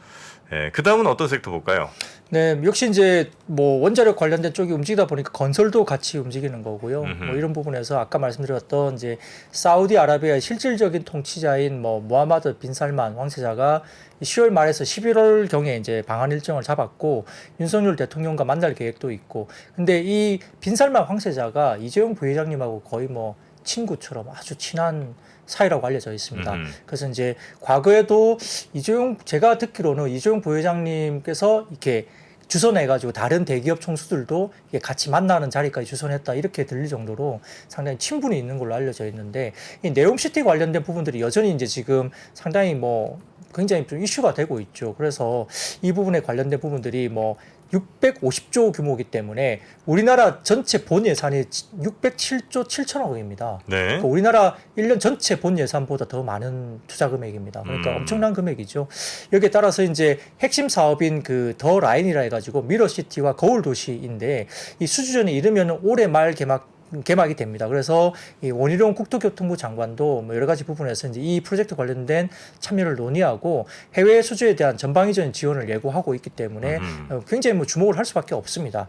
예, 그 다음은 어떤 섹터 볼까요? 네, 역시 이제 뭐 원자력 관련된 쪽이 움직이다 보니까 건설도 같이 움직이는 거고요. 음흠. 뭐 이런 부분에서 아까 말씀드렸던 이제 사우디아라비아의 실질적인 통치자인 뭐 모하마드 빈 살만 왕세자가 10월 말에서 11월 경에 이제 방한 일정을 잡았고 윤석열 대통령과 만날 계획도 있고. 근데 이 빈 살만 왕세자가 이재용 부회장님하고 거의 뭐 친구처럼 아주 친한 사이라고 알려져 있습니다. 그래서 이제 과거에도 제가 듣기로는 이재용 부회장님께서 이렇게 주선해가지고 다른 대기업 총수들도 이게 같이 만나는 자리까지 주선했다 이렇게 들릴 정도로 상당히 친분이 있는 걸로 알려져 있는데 이 네옴시티 관련된 부분들이 여전히 이제 지금 상당히 뭐 굉장히 좀 이슈가 되고 있죠. 그래서 이 부분에 관련된 부분들이 뭐 650조 규모이기 때문에 우리나라 전체 본 예산이 607조 7천억입니다. 네. 그러니까 우리나라 1년 전체 본 예산보다 더 많은 투자 금액입니다. 그러니까 엄청난 금액이죠. 여기에 따라서 이제 핵심 사업인 그 더 라인이라 해가지고 미러시티와 거울 도시인데 이 수주전이 이르면 올해 말 개막 개막이 됩니다. 그래서 이 원희룡 국토교통부 장관도 뭐 여러 가지 부분에서 이제 이 프로젝트 관련된 참여를 논의하고 해외 수주에 대한 전방위적인 지원을 예고하고 있기 때문에 굉장히 뭐 주목을 할 수밖에 없습니다.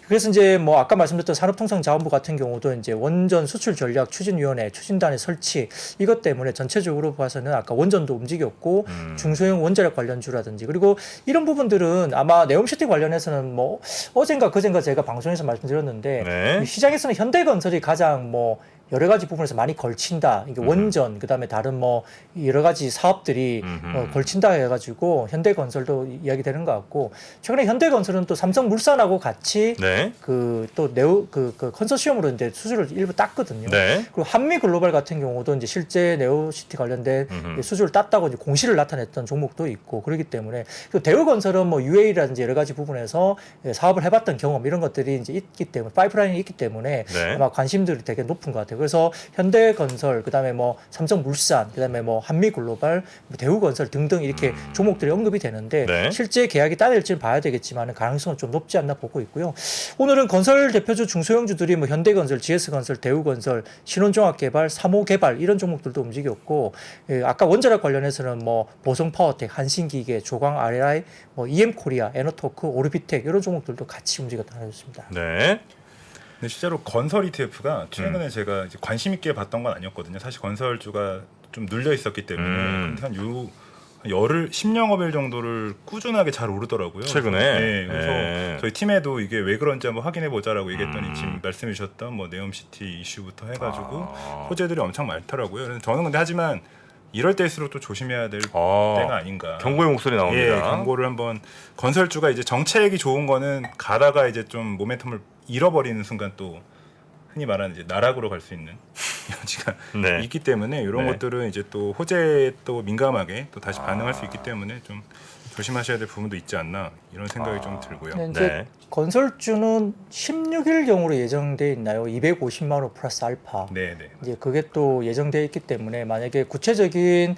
그래서 이제 뭐 아까 말씀드렸던 산업통상자원부 같은 경우도 이제 원전 수출 전략 추진위원회 추진단의 설치 이것 때문에 전체적으로 봐서는 아까 원전도 움직였고 중소형 원자력 관련주라든지 그리고 이런 부분들은 아마 네옴시티 관련해서는 뭐 어젠가 그젠가 제가 방송에서 말씀드렸는데 네. 시장에서는 현대건설이 가장 뭐 여러 가지 부분에서 많이 걸친다. 이게 원전, 그다음에 다른 뭐 여러 가지 사업들이 걸친다 해가지고 현대건설도 이야기되는 것 같고 최근에 현대건설은 또 삼성물산하고 같이 네. 그 또 네오 그 컨소시엄으로 이제 수주를 일부 땄거든요. 네. 그리고 한미글로벌 같은 경우도 이제 실제 네오시티 관련된 수주를 땄다고 이제 공시를 나타냈던 종목도 있고 그렇기 때문에 또 대우건설은 뭐 UAE라든지 여러 가지 부분에서 사업을 해봤던 경험 이런 것들이 이제 있기 때문에 파이프라인이 있기 때문에 네. 아마 관심들이 되게 높은 것 같아요. 그래서 현대건설, 그다음에 뭐 삼성물산, 그다음에 뭐 한미글로벌, 뭐 대우건설 등등 이렇게 종목들이 언급이 되는데 네. 실제 계약이 따를지는 봐야 되겠지만 가능성은 좀 높지 않나 보고 있고요. 오늘은 건설 대표주 중소형주들이 뭐 현대건설, GS건설, 대우건설, 신혼종합개발, 삼호개발 이런 종목들도 움직였고 아까 원자력 관련해서는 뭐 보성파워텍, 한신기계, 조광 RLI, 뭐 EM코리아, 에너토크, 오르비텍 이런 종목들도 같이 움직였다고 하셨습니다. 네. 근데 실제로 건설 ETF가 최근에 제가 이제 관심 있게 봤던 건 아니었거든요. 사실 건설주가 좀 눌려 있었기 때문에 근데 한 열흘 10영업일 정도를 꾸준하게 잘 오르더라고요. 최근에? 네, 그래서 네. 저희 팀에도 이게 왜 그런지 한번 확인해 보자라고 얘기했더니 지금 말씀해 주셨던 뭐 네옴시티 이슈부터 해가지고 호재들이 엄청 많더라고요. 그래서 저는 근데 하지만 이럴 때일수록 또 조심해야 될 때가 아닌가. 경고의 목소리 나옵니다. 예, 경고를 한번 건설주가 이제 정책이 좋은 거는 가다가 이제 좀 모멘텀을 잃어버리는 순간 또 흔히 말하는 이제 나락으로 갈 수 있는 여지가 네. 있기 때문에 이런 네. 것들은 이제 또 호재에 또 민감하게 또 다시 반응할 수 있기 때문에 좀 조심하셔야 될 부분도 있지 않나 이런 생각이 좀 들고요. 네, 이제 네. 건설주는 16일경으로 예정돼 있나요? 250만 원 플러스 알파. 네, 네. 이제 그게 또 예정돼 있기 때문에 만약에 구체적인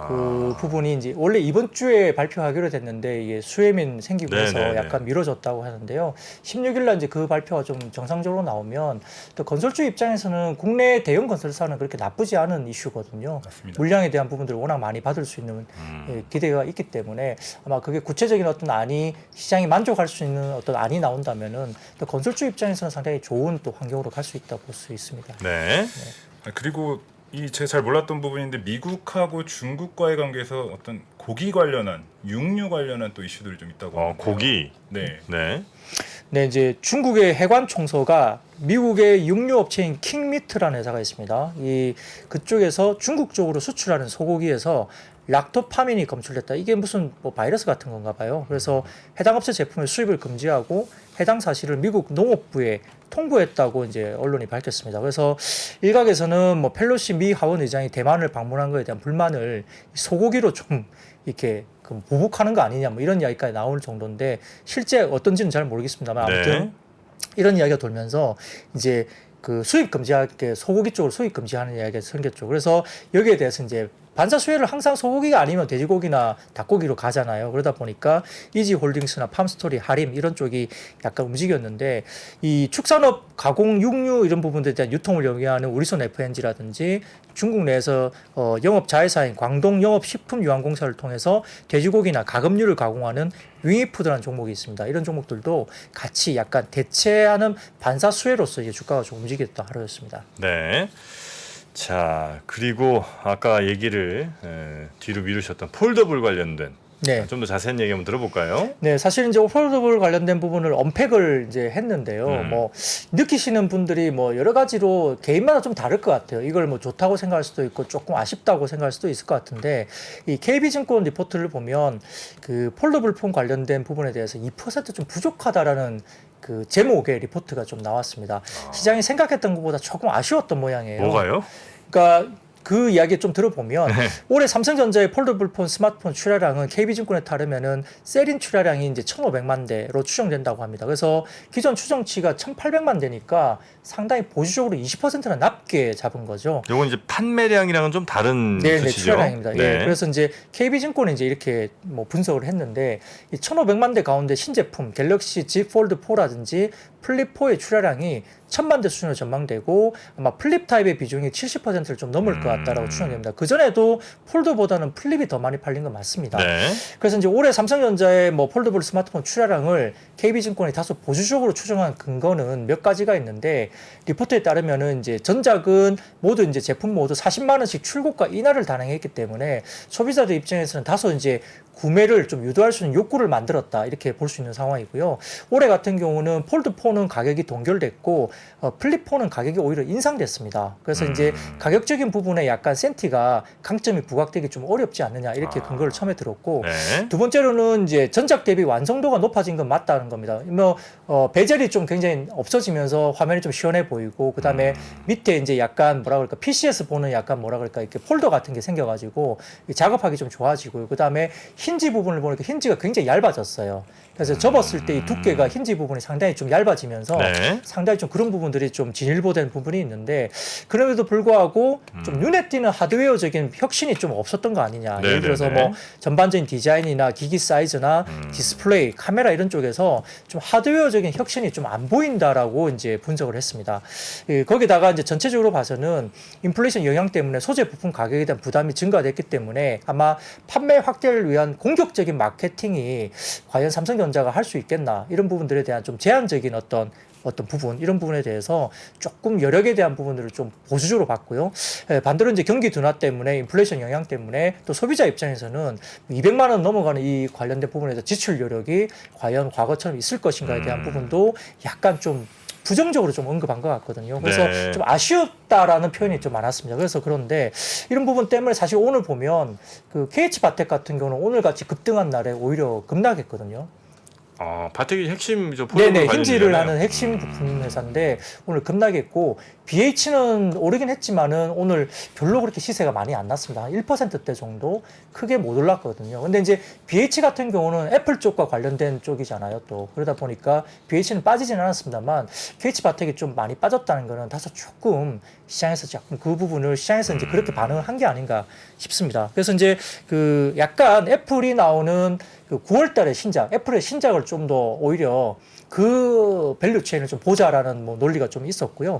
그 부분이 이제 원래 이번 주에 발표하기로 됐는데 이게 수혜민 생기고 해서 네네네. 약간 미뤄졌다고 하는데요. 16일날 이제 그 발표가 좀 정상적으로 나오면 또 건설주 입장에서는 국내 대형 건설사는 그렇게 나쁘지 않은 이슈거든요. 맞습니다. 물량에 대한 부분들을 워낙 많이 받을 수 있는 기대가 있기 때문에 아마 그게 구체적인 어떤 안이 시장이 만족할 수 있는 어떤 안이 나온다면은 또 건설주 입장에서는 상당히 좋은 또 환경으로 갈 수 있다고 볼 수 있습니다. 네. 그리고 이 제가 잘 몰랐던 부분인데 미국하고 중국과의 관계에서 어떤 고기 관련한 육류 관련한 또 이슈들이 좀 있다고 하는데요. 고기. 네. 네. 네, 이제 중국의 해관 총서가 미국의 육류 업체인 킹미트라는 회사가 있습니다. 이 그쪽에서 중국 쪽으로 수출하는 소고기에서 락토파민이 검출됐다. 이게 무슨 뭐 바이러스 같은 건가 봐요. 그래서 해당 업체 제품의 수입을 금지하고 해당 사실을 미국 농업부에 통보했다고 이제 언론이 밝혔습니다. 그래서 일각에서는 뭐 펠로시 미 하원 의장이 대만을 방문한 것에 대한 불만을 소고기로 좀 이렇게 그 보복하는 거 아니냐 뭐 이런 이야기까지 나올 정도인데 실제 어떤지는 잘 모르겠습니다만 아무튼 네. 이런 이야기가 돌면서 이제 그 수입 금지할 게 소고기 쪽으로 수입 금지하는 이야기가 생겼죠. 그래서 여기에 대해서 이제 반사 수혜를 항상 소고기가 아니면 돼지고기나 닭고기로 가잖아요. 그러다 보니까 이지홀딩스나 팜스토리, 하림 이런 쪽이 약간 움직였는데 이 축산업, 가공, 육류 이런 부분들에 대한 유통을 영위하는 우리손 FNG라든지 중국 내에서 영업 자회사인 광동 영업식품유한공사를 통해서 돼지고기나 가금류를 가공하는 윙이푸드라는 종목이 있습니다. 이런 종목들도 같이 약간 대체하는 반사 수혜로서 이제 주가가 좀 움직였다 하루였습니다. 네. 자, 그리고 아까 얘기를 뒤로 미루셨던 폴더블 관련된 네. 좀 더 자세한 얘기 한번 들어볼까요? 네, 사실 이제 폴더블 관련된 부분을 언팩을 이제 했는데요. 뭐 느끼시는 분들이 뭐 여러 가지로 개인마다 좀 다를 것 같아요. 이걸 뭐 좋다고 생각할 수도 있고 조금 아쉽다고 생각할 수도 있을 것 같은데 이 KB증권 리포트를 보면 그 폴더블 폰 관련된 부분에 대해서 2%좀 부족하다라는 그 제목의 리포트가 좀 나왔습니다. 시장이 생각했던 것보다 조금 아쉬웠던 모양이에요. 뭐가요? 그러니까 그 이야기 좀 들어보면 올해 삼성전자의 폴더블 폰 스마트폰 출하량은 KB증권에 따르면은 셀인 출하량이 이제 1,500만 대로 추정된다고 합니다. 그래서 기존 추정치가 1,800만 대니까 상당히 보수적으로 20%나 낮게 잡은 거죠. 요건 이제 판매량이랑은 좀 다른 네, 수치죠. 출하량입니다. 네. 예, 그래서 이제 KB증권이 이제 이렇게 뭐 분석을 했는데 이 1,500만 대 가운데 신제품 갤럭시 Z 폴드 4라든지 플립4의 출하량이 1000만 대 수준으로 전망되고 아마 플립 타입의 비중이 70%를 좀 넘을 것 같다라고 추정됩니다. 그 전에도 폴더보다는 플립이 더 많이 팔린 건 맞습니다. 네. 그래서 이제 올해 삼성전자의 뭐 폴더블 스마트폰 출하량을 KB증권이 다소 보수적으로 추정한 근거는 몇 가지가 있는데 리포트에 따르면은 이제 전작은 모두 이제 제품 모두 40만 원씩 출고가 인하를 단행했기 때문에 소비자들 입장에서는 다소 이제 구매를 좀 유도할 수 있는 욕구를 만들었다 이렇게 볼 수 있는 상황이고요. 올해 같은 경우는 폴드4는 가격이 동결됐고 플립4는 가격이 오히려 인상됐습니다. 그래서 이제 가격적인 부분에 약간 센티가 강점이 부각되기 좀 어렵지 않느냐 이렇게 근거를 처음에 들었고 네. 두 번째로는 이제 전작 대비 완성도가 높아진 건 맞다는 겁니다. 뭐 베젤이 좀 굉장히 없어지면서 화면이 좀 시원해 보이고 그다음에 밑에 이제 약간 뭐라 그럴까 PC에서 보는 약간 뭐라 그럴까 이렇게 폴더 같은 게 생겨가지고 작업하기 좀 좋아지고요. 그다음에 힌지 부분을 보니까 힌지가 굉장히 얇아졌어요. 그래서 접었을 때 이 두께가 힌지 부분이 상당히 좀 얇아지면서 네. 상당히 좀 그런 부분들이 좀 진일보된 부분이 있는데 그럼에도 불구하고 좀 눈에 띄는 하드웨어적인 혁신이 좀 없었던 거 아니냐. 예를 들어서 네네네. 뭐 전반적인 디자인이나 기기 사이즈나 디스플레이, 카메라 이런 쪽에서 좀 하드웨어적인 혁신이 좀 안 보인다라고 이제 분석을 했습니다. 거기다가 이제 전체적으로 봐서는 인플레이션 영향 때문에 소재 부품 가격에 대한 부담이 증가됐기 때문에 아마 판매 확대를 위한 공격적인 마케팅이 과연 삼성전자가 할 수 있겠나 이런 부분들에 대한 좀 제한적인 어떤 부분 이런 부분에 대해서 조금 여력에 대한 부분들을 좀 보수적으로 봤고요. 반대로 이제 경기 둔화 때문에 인플레이션 영향 때문에 또 소비자 입장에서는 200만 원 넘어가는 이 관련된 부분에서 지출 여력이 과연 과거처럼 있을 것인가에 대한 부분도 약간 좀 부정적으로 좀 언급한 것 같거든요. 그래서 네. 좀 아쉬웠다라는 표현이 좀 많았습니다. 그래서 그런데 이런 부분 때문에 사실 오늘 보면 그 KH바텍 같은 경우는 오늘 같이 급등한 날에 오히려 급락했거든요. 바텍이 핵심 저 네네, 힌지를 하는 핵심 부품 회사인데 오늘 급락했고 BH는 오르긴 했지만은 오늘 별로 그렇게 시세가 많이 안 났습니다. 한 1%대 정도 크게 못 올랐거든요. 근데 이제 BH 같은 경우는 애플 쪽과 관련된 쪽이잖아요. 또 그러다 보니까 BH는 빠지진 않았습니다만 KH바텍이 좀 많이 빠졌다는 거는 다소 조금 시장에서 조금 그 부분을 시장에서 이제 그렇게 반응을 한 게 아닌가 싶습니다. 그래서 이제 그 약간 애플이 나오는 그 9월달에 신작, 애플의 신작을 좀 더 오히려 그 밸류 체인을 좀 보자라는 뭐 논리가 좀 있었고요.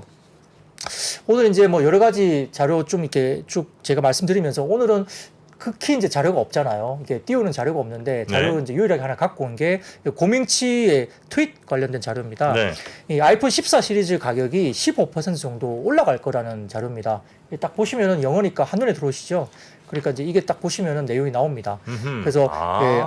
오늘 이제 뭐 여러 가지 자료 좀 이렇게 쭉 제가 말씀드리면서 오늘은 극히 이제 자료가 없잖아요. 이게 띄우는 자료가 없는데 자료 네. 이제 유일하게 하나 갖고 온 게 고명치의 트윗 관련된 자료입니다. 네. 이 아이폰 14 시리즈 가격이 15% 정도 올라갈 거라는 자료입니다. 딱 보시면은 영어니까 한눈에 들어오시죠. 그러니까 이제 이게 딱 보시면은 내용이 나옵니다. 그래서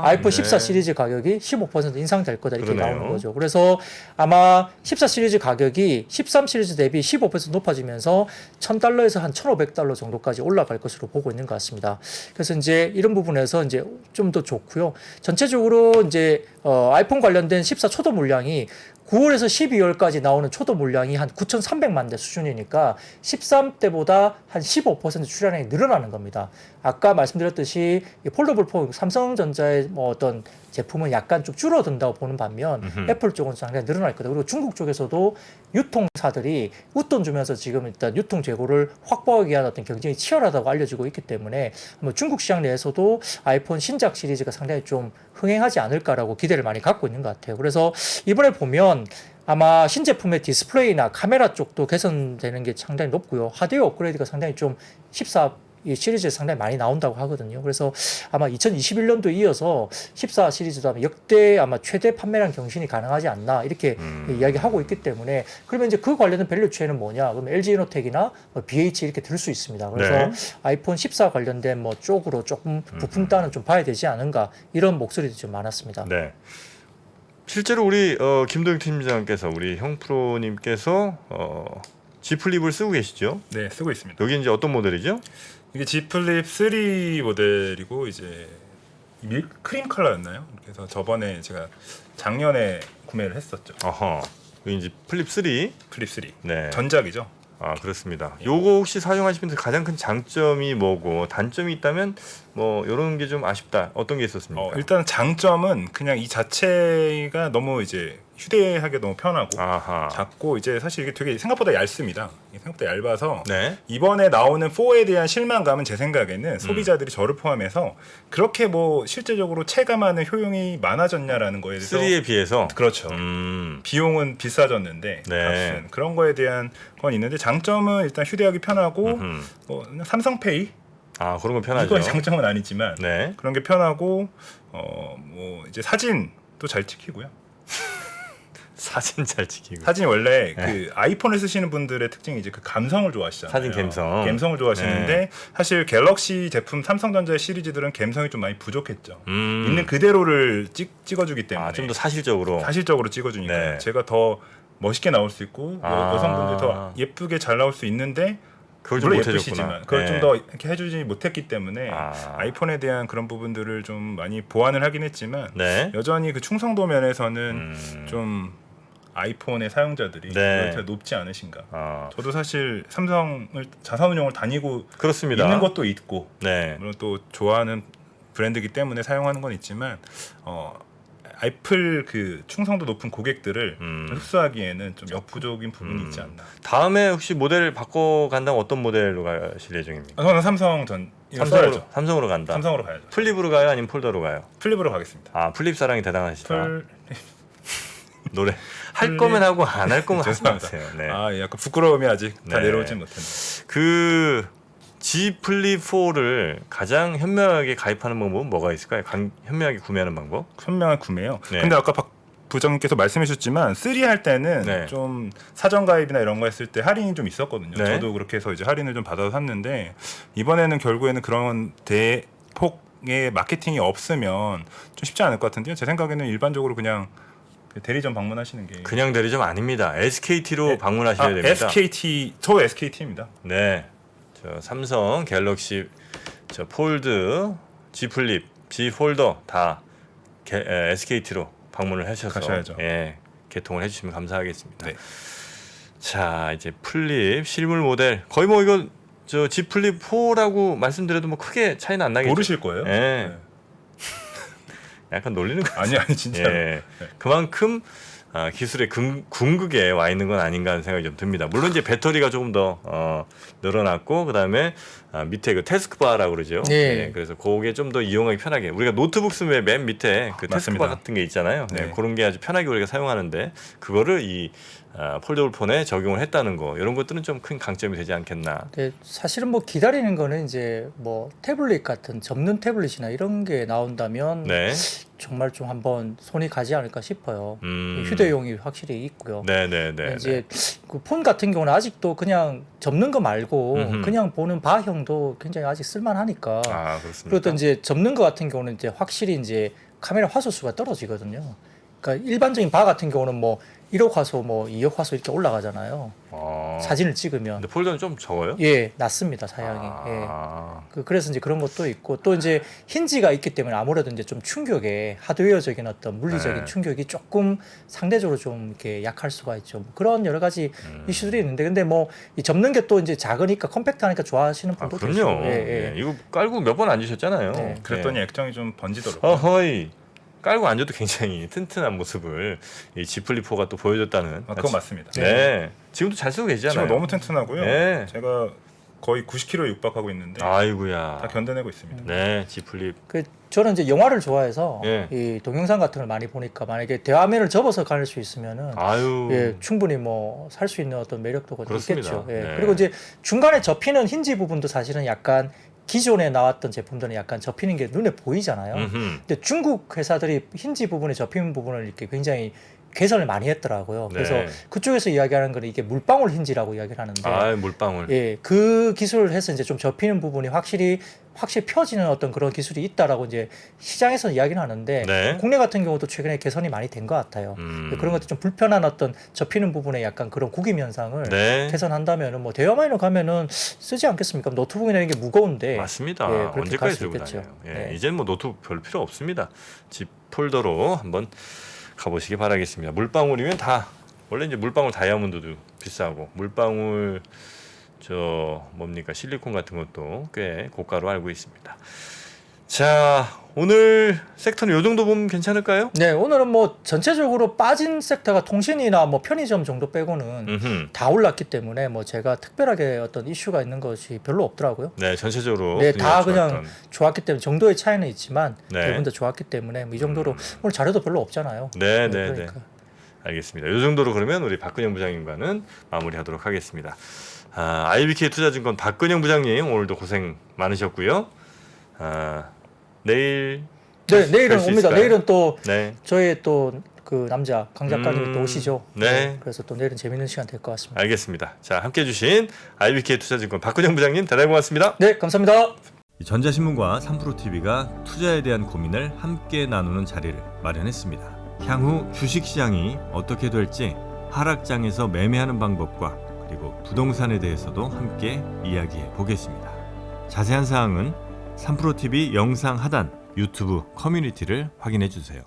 아이폰 14 시리즈 가격이 15% 인상될 거다 이렇게 그러네요. 나오는 거죠. 그래서 아마 14 시리즈 가격이 13 시리즈 대비 15% 높아지면서 $1,000에서 한 $1,500 정도까지 올라갈 것으로 보고 있는 것 같습니다. 그래서 이제 이런 부분에서 이제 좀 더 좋고요. 전체적으로 이제 아이폰 관련된 14 초도 물량이 9월에서 12월까지 나오는 초도 물량이 한 9,300만 대 수준이니까 13대보다 한 15% 출하량이 늘어나는 겁니다. 아까 말씀드렸듯이 폴더블4 삼성전자의 뭐 어떤 제품은 약간 좀 줄어든다고 보는 반면 애플 쪽은 상당히 늘어날 거다. 그리고 중국 쪽에서도 유통사들이 웃돈 주면서 지금 일단 유통 재고를 확보하기 위한 어떤 경쟁이 치열하다고 알려지고 있기 때문에 뭐 중국 시장 내에서도 아이폰 신작 시리즈가 상당히 좀 흥행하지 않을까라고 기대를 많이 갖고 있는 것 같아요. 그래서 이번에 보면 아마 신제품의 디스플레이나 카메라 쪽도 개선되는 게 상당히 높고요. 하드웨어 업그레이드가 상당히 좀 14 이 시리즈에 상당히 많이 나온다고 하거든요. 그래서 아마 2021년도 이어서 14 시리즈도 아마 역대 아마 최대 판매량 경신이 가능하지 않나 이렇게 이야기하고 있기 때문에 그러면 이제 그 관련된 밸류 체인은 뭐냐? 그럼 LG이노텍이나 BH 이렇게 들 수 있습니다. 그래서 네. 아이폰 14 관련된 뭐 쪽으로 조금 부품 따는 좀 봐야 되지 않은가 이런 목소리도 좀 많았습니다. 네. 실제로 우리 김도영 팀장께서 우리 형프로님께서 G 플립을 쓰고 계시죠? 네, 쓰고 있습니다. 여기 이제 어떤 모델이죠? 이게 G 플립 3 모델이고 이제 크림 컬러였나요? 그래서 저번에 제가 작년에 구매를 했었죠. 아하. 여기 이제 플립 3. 플립 3. 네. 전작이죠. 그렇습니다. 요거 혹시 사용하시면서 가장 큰 장점이 뭐고 단점이 있다면 뭐 이런 게 좀 아쉽다. 어떤 게 있었습니까? 일단 장점은 그냥 이 자체가 너무 이제 휴대하기 너무 편하고 아하. 작고 이제 사실 이게 되게 생각보다 얇습니다. 이게 생각보다 얇아서 네. 이번에 나오는 4에 대한 실망감은 제 생각에는 소비자들이 저를 포함해서 그렇게 뭐 실제적으로 체감하는 효용이 많아졌냐라는 거에 대해서 3에 비해서 그렇죠. 비용은 비싸졌는데 네. 값은 그런 거에 대한 건 있는데 장점은 일단 휴대하기 편하고 그냥 삼성페이 아, 그런 거 편하죠. 이건 장점은 아니지만 네. 그런 게 편하고 뭐 이제 사진도 잘 찍히고요. 사진 잘 찍히고. 사진이 원래 그 아이폰을 쓰시는 분들의 특징이 이제 그 감성을 좋아하시잖아요. 사진 감성. 감성을 좋아하시는데 사실 갤럭시 제품 삼성전자의 시리즈들은 감성이 좀 많이 부족했죠. 있는 그대로를 찍어주기 때문에 좀 더 사실적으로. 사실적으로 찍어주니까 네. 제가 더 멋있게 나올 수 있고 여성분들 더 예쁘게 잘 나올 수 있는데 그걸 좀 물론 못 예쁘시지만 해줬구나. 그걸 네. 좀 더 이렇게 해주지 못했기 때문에 아이폰에 대한 그런 부분들을 좀 많이 보완을 하긴 했지만 네. 여전히 그 충성도 면에서는 좀 아이폰의 사용자들이 네. 그렇게 높지 않으신가. 아, 저도 사실 삼성을 자사운용을 다니고 그렇습니다. 있는 것도 있고 네. 물론 또 좋아하는 브랜드이기 때문에 사용하는 건 있지만 애플 그 충성도 높은 고객들을 흡수하기에는 좀 역부족인 부분이 있지 않나. 다음에 혹시 모델을 바꿔 간다면 어떤 모델로 가실 예정입니까? 저는 삼성으로 간다. 삼성으로 가야죠. 플립으로 가요, 아니면 폴더로 가요? 플립으로 가겠습니다. 아, 플립 사랑이 대단하시다. 플... 노래 할 플립- 거면 하고 안 할 거면 하지 죄송합니다. 마세요. 네. 아, 약간 부끄러움이 아직 다 네. 내려오진 못했네. 그 G 플립 4를 가장 현명하게 가입하는 방법은 뭐가 있을까요? 현명하게 구매하는 방법? 현명한 구매요. 네. 근데 아까 박 부장님께서 말씀해 주셨지만 3 할 때는 네. 좀 사전 가입이나 이런 거 했을 때 할인이 좀 있었거든요. 네. 저도 그렇게 해서 이제 할인을 좀 받아서 샀는데 이번에는 결국에는 그런 대폭의 마케팅이 없으면 좀 쉽지 않을 것 같은데요. 제 생각에는 일반적으로 그냥 그 대리점 방문하시는 게 그냥 대리점 아닙니다. SKT로 방문하셔야 됩니다. SKT 저 SKT입니다. 네. 저 삼성 갤럭시 저 폴드, G 플립, G 폴더 다 SKT로 방문을 하셔서 가셔야죠. 예, 개통을 해주시면 감사하겠습니다. 네. 자, 이제 플립 실물 모델 거의 뭐 이거 저 G 플립 4라고 말씀드려도 뭐 크게 차이는 안 나겠죠. 모르실 거예요. 예. 네. 약간 놀리는 거. 아니 진짜. 예. 그만큼 기술의 궁극에 와 있는 건 아닌가 하는 생각이 좀 듭니다. 물론 이제 배터리가 조금 더 늘어났고 그다음에 밑에 그 태스크바라고 그러죠. 네. 그래서 그게 좀 더 이용하기 편하게 우리가 노트북 쓰면 맨 밑에 그 태스크바 맞습니다. 같은 게 있잖아요. 네. 그런 게 아주 편하게 우리가 사용하는데 그거를 이 폴더블 폰에 적용을 했다는 거 이런 것들은 좀 큰 강점이 되지 않겠나. 네, 사실은 뭐 기다리는 거는 이제 뭐 태블릿 같은 접는 태블릿이나 이런 게 나온다면 네. 정말 좀 한번 손이 가지 않을까 싶어요. 음. 휴대용이 확실히 있고요. 네네네. 이제 그 폰 같은 경우는 아직도 그냥 접는 거 말고 음흠. 그냥 보는 바형도 굉장히 아직 쓸만하니까. 아 그렇습니다. 그리고 또 이제 접는 거 같은 경우는 이제 확실히 이제 카메라 화소수가 떨어지거든요. 그러니까 일반적인 바 같은 경우는 뭐 1억 화소, 뭐 2억 화소 이렇게 올라가잖아요. 사진을 찍으면. 근데 폴더는 좀 적어요? 예, 낮습니다 사양이. 아. 그래서 이제 그런 것도 있고 또 이제 힌지가 있기 때문에 아무래도 이제 좀 충격에 하드웨어적인 어떤 물리적인 네. 충격이 조금 상대적으로 좀 이렇게 약할 수가 있죠. 뭐 그런 여러 가지 이슈들이 있는데 근데 뭐 이 접는 게 또 이제 작으니까 컴팩트하니까 좋아하시는 분도 그럼요. 계시고. 예. 이거 깔고 몇 번 앉으셨잖아요. 네. 그랬더니 액정이 좀 번지더라고요. 어허이 깔고 앉아도 굉장히 튼튼한 모습을 이 G 플립 4가 또 보여줬다는. 그건 맞습니다. 네. 지금도 잘 쓰고 계시잖아요. 지금 너무 튼튼하고요. 네. 제가 거의 90kg에 육박하고 있는데 아이고야. 다 견뎌내고 있습니다. 네, G 플립. 그 저는 이제 영화를 좋아해서 예. 이 동영상 같은 걸 많이 보니까 만약에 대화면을 접어서 갈 수 있으면은 아유. 예, 충분히 뭐 살 수 있는 어떤 매력도 그렇습니다. 있겠죠. 예. 네. 그리고 이제 중간에 접히는 힌지 부분도 사실은 약간 기존에 나왔던 제품들은 약간 접히는 게 눈에 보이잖아요. 음흠. 근데 중국 회사들이 힌지 부분에 접히는 부분을 이렇게 굉장히 개선을 많이 했더라고요. 그래서 네. 그쪽에서 이야기하는 거는 이게 물방울 힌지라고 이야기를 하는데, 아, 물방울. 예, 그 기술을 해서 이제 좀 접히는 부분이 확실히 펴지는 어떤 그런 기술이 있다라고 이제 시장에서 이야기는 하는데 네. 국내 같은 경우도 최근에 개선이 많이 된 것 같아요. 그런 것도 좀 불편한 어떤 접히는 부분에 약간 그런 구김 현상을 네. 개선한다면은 뭐 대화마이너 가면은 쓰지 않겠습니까? 노트북이나 이런 게 무거운데 맞습니다. 예, 그렇게 갈 언제까지 수 들고 있겠죠. 다녀요. 예, 네. 이제는 뭐 노트북 별 필요 없습니다. 집 폴더로 한번 가보시기 바라겠습니다. 물방울이면 다 원래 이제 물방울 다이아몬드도 비싸고 물방울 저 뭡니까 실리콘 같은 것도 꽤 고가로 알고 있습니다. 자, 오늘 섹터는 요 정도 보면 괜찮을까요? 네, 오늘은 뭐 전체적으로 빠진 섹터가 통신이나 뭐 편의점 정도 빼고는 음흠. 다 올랐기 때문에 뭐 제가 특별하게 어떤 이슈가 있는 것이 별로 없더라고요. 네, 전체적으로 네, 분위기가 다 그냥 좋았던. 좋았기 때문에 정도의 차이는 있지만 네. 대부분 다 좋았기 때문에 뭐이 정도로 오늘 자료도 별로 없잖아요. 네, 네, 네. 그러니까. 알겠습니다. 요 정도로 그러면 우리 박근영 부장님과는 마무리하도록 하겠습니다. IBK 투자증권 박근영 부장님 오늘도 고생 많으셨고요. 내일 네, 내일은 뵐수 옵니다. 있을까요? 내일은 또 네. 저희 또 그 남자 강 작가님이 또 오시죠. 네. 그래서 또 내일은 재밌는 시간 될 것 같습니다. 알겠습니다. 자, 함께 해주신 IBK 투자증권 박근영 부장님 대단히 고맙습니다. 네, 감사합니다. 전자신문과 3프로TV가 투자에 대한 고민을 함께 나누는 자리를 마련했습니다. 향후 주식시장이 어떻게 될지 하락장에서 매매하는 방법과 그리고 부동산에 대해서도 함께 이야기해 보겠습니다. 자세한 사항은 3프로TV 영상 하단 유튜브 커뮤니티를 확인해 주세요.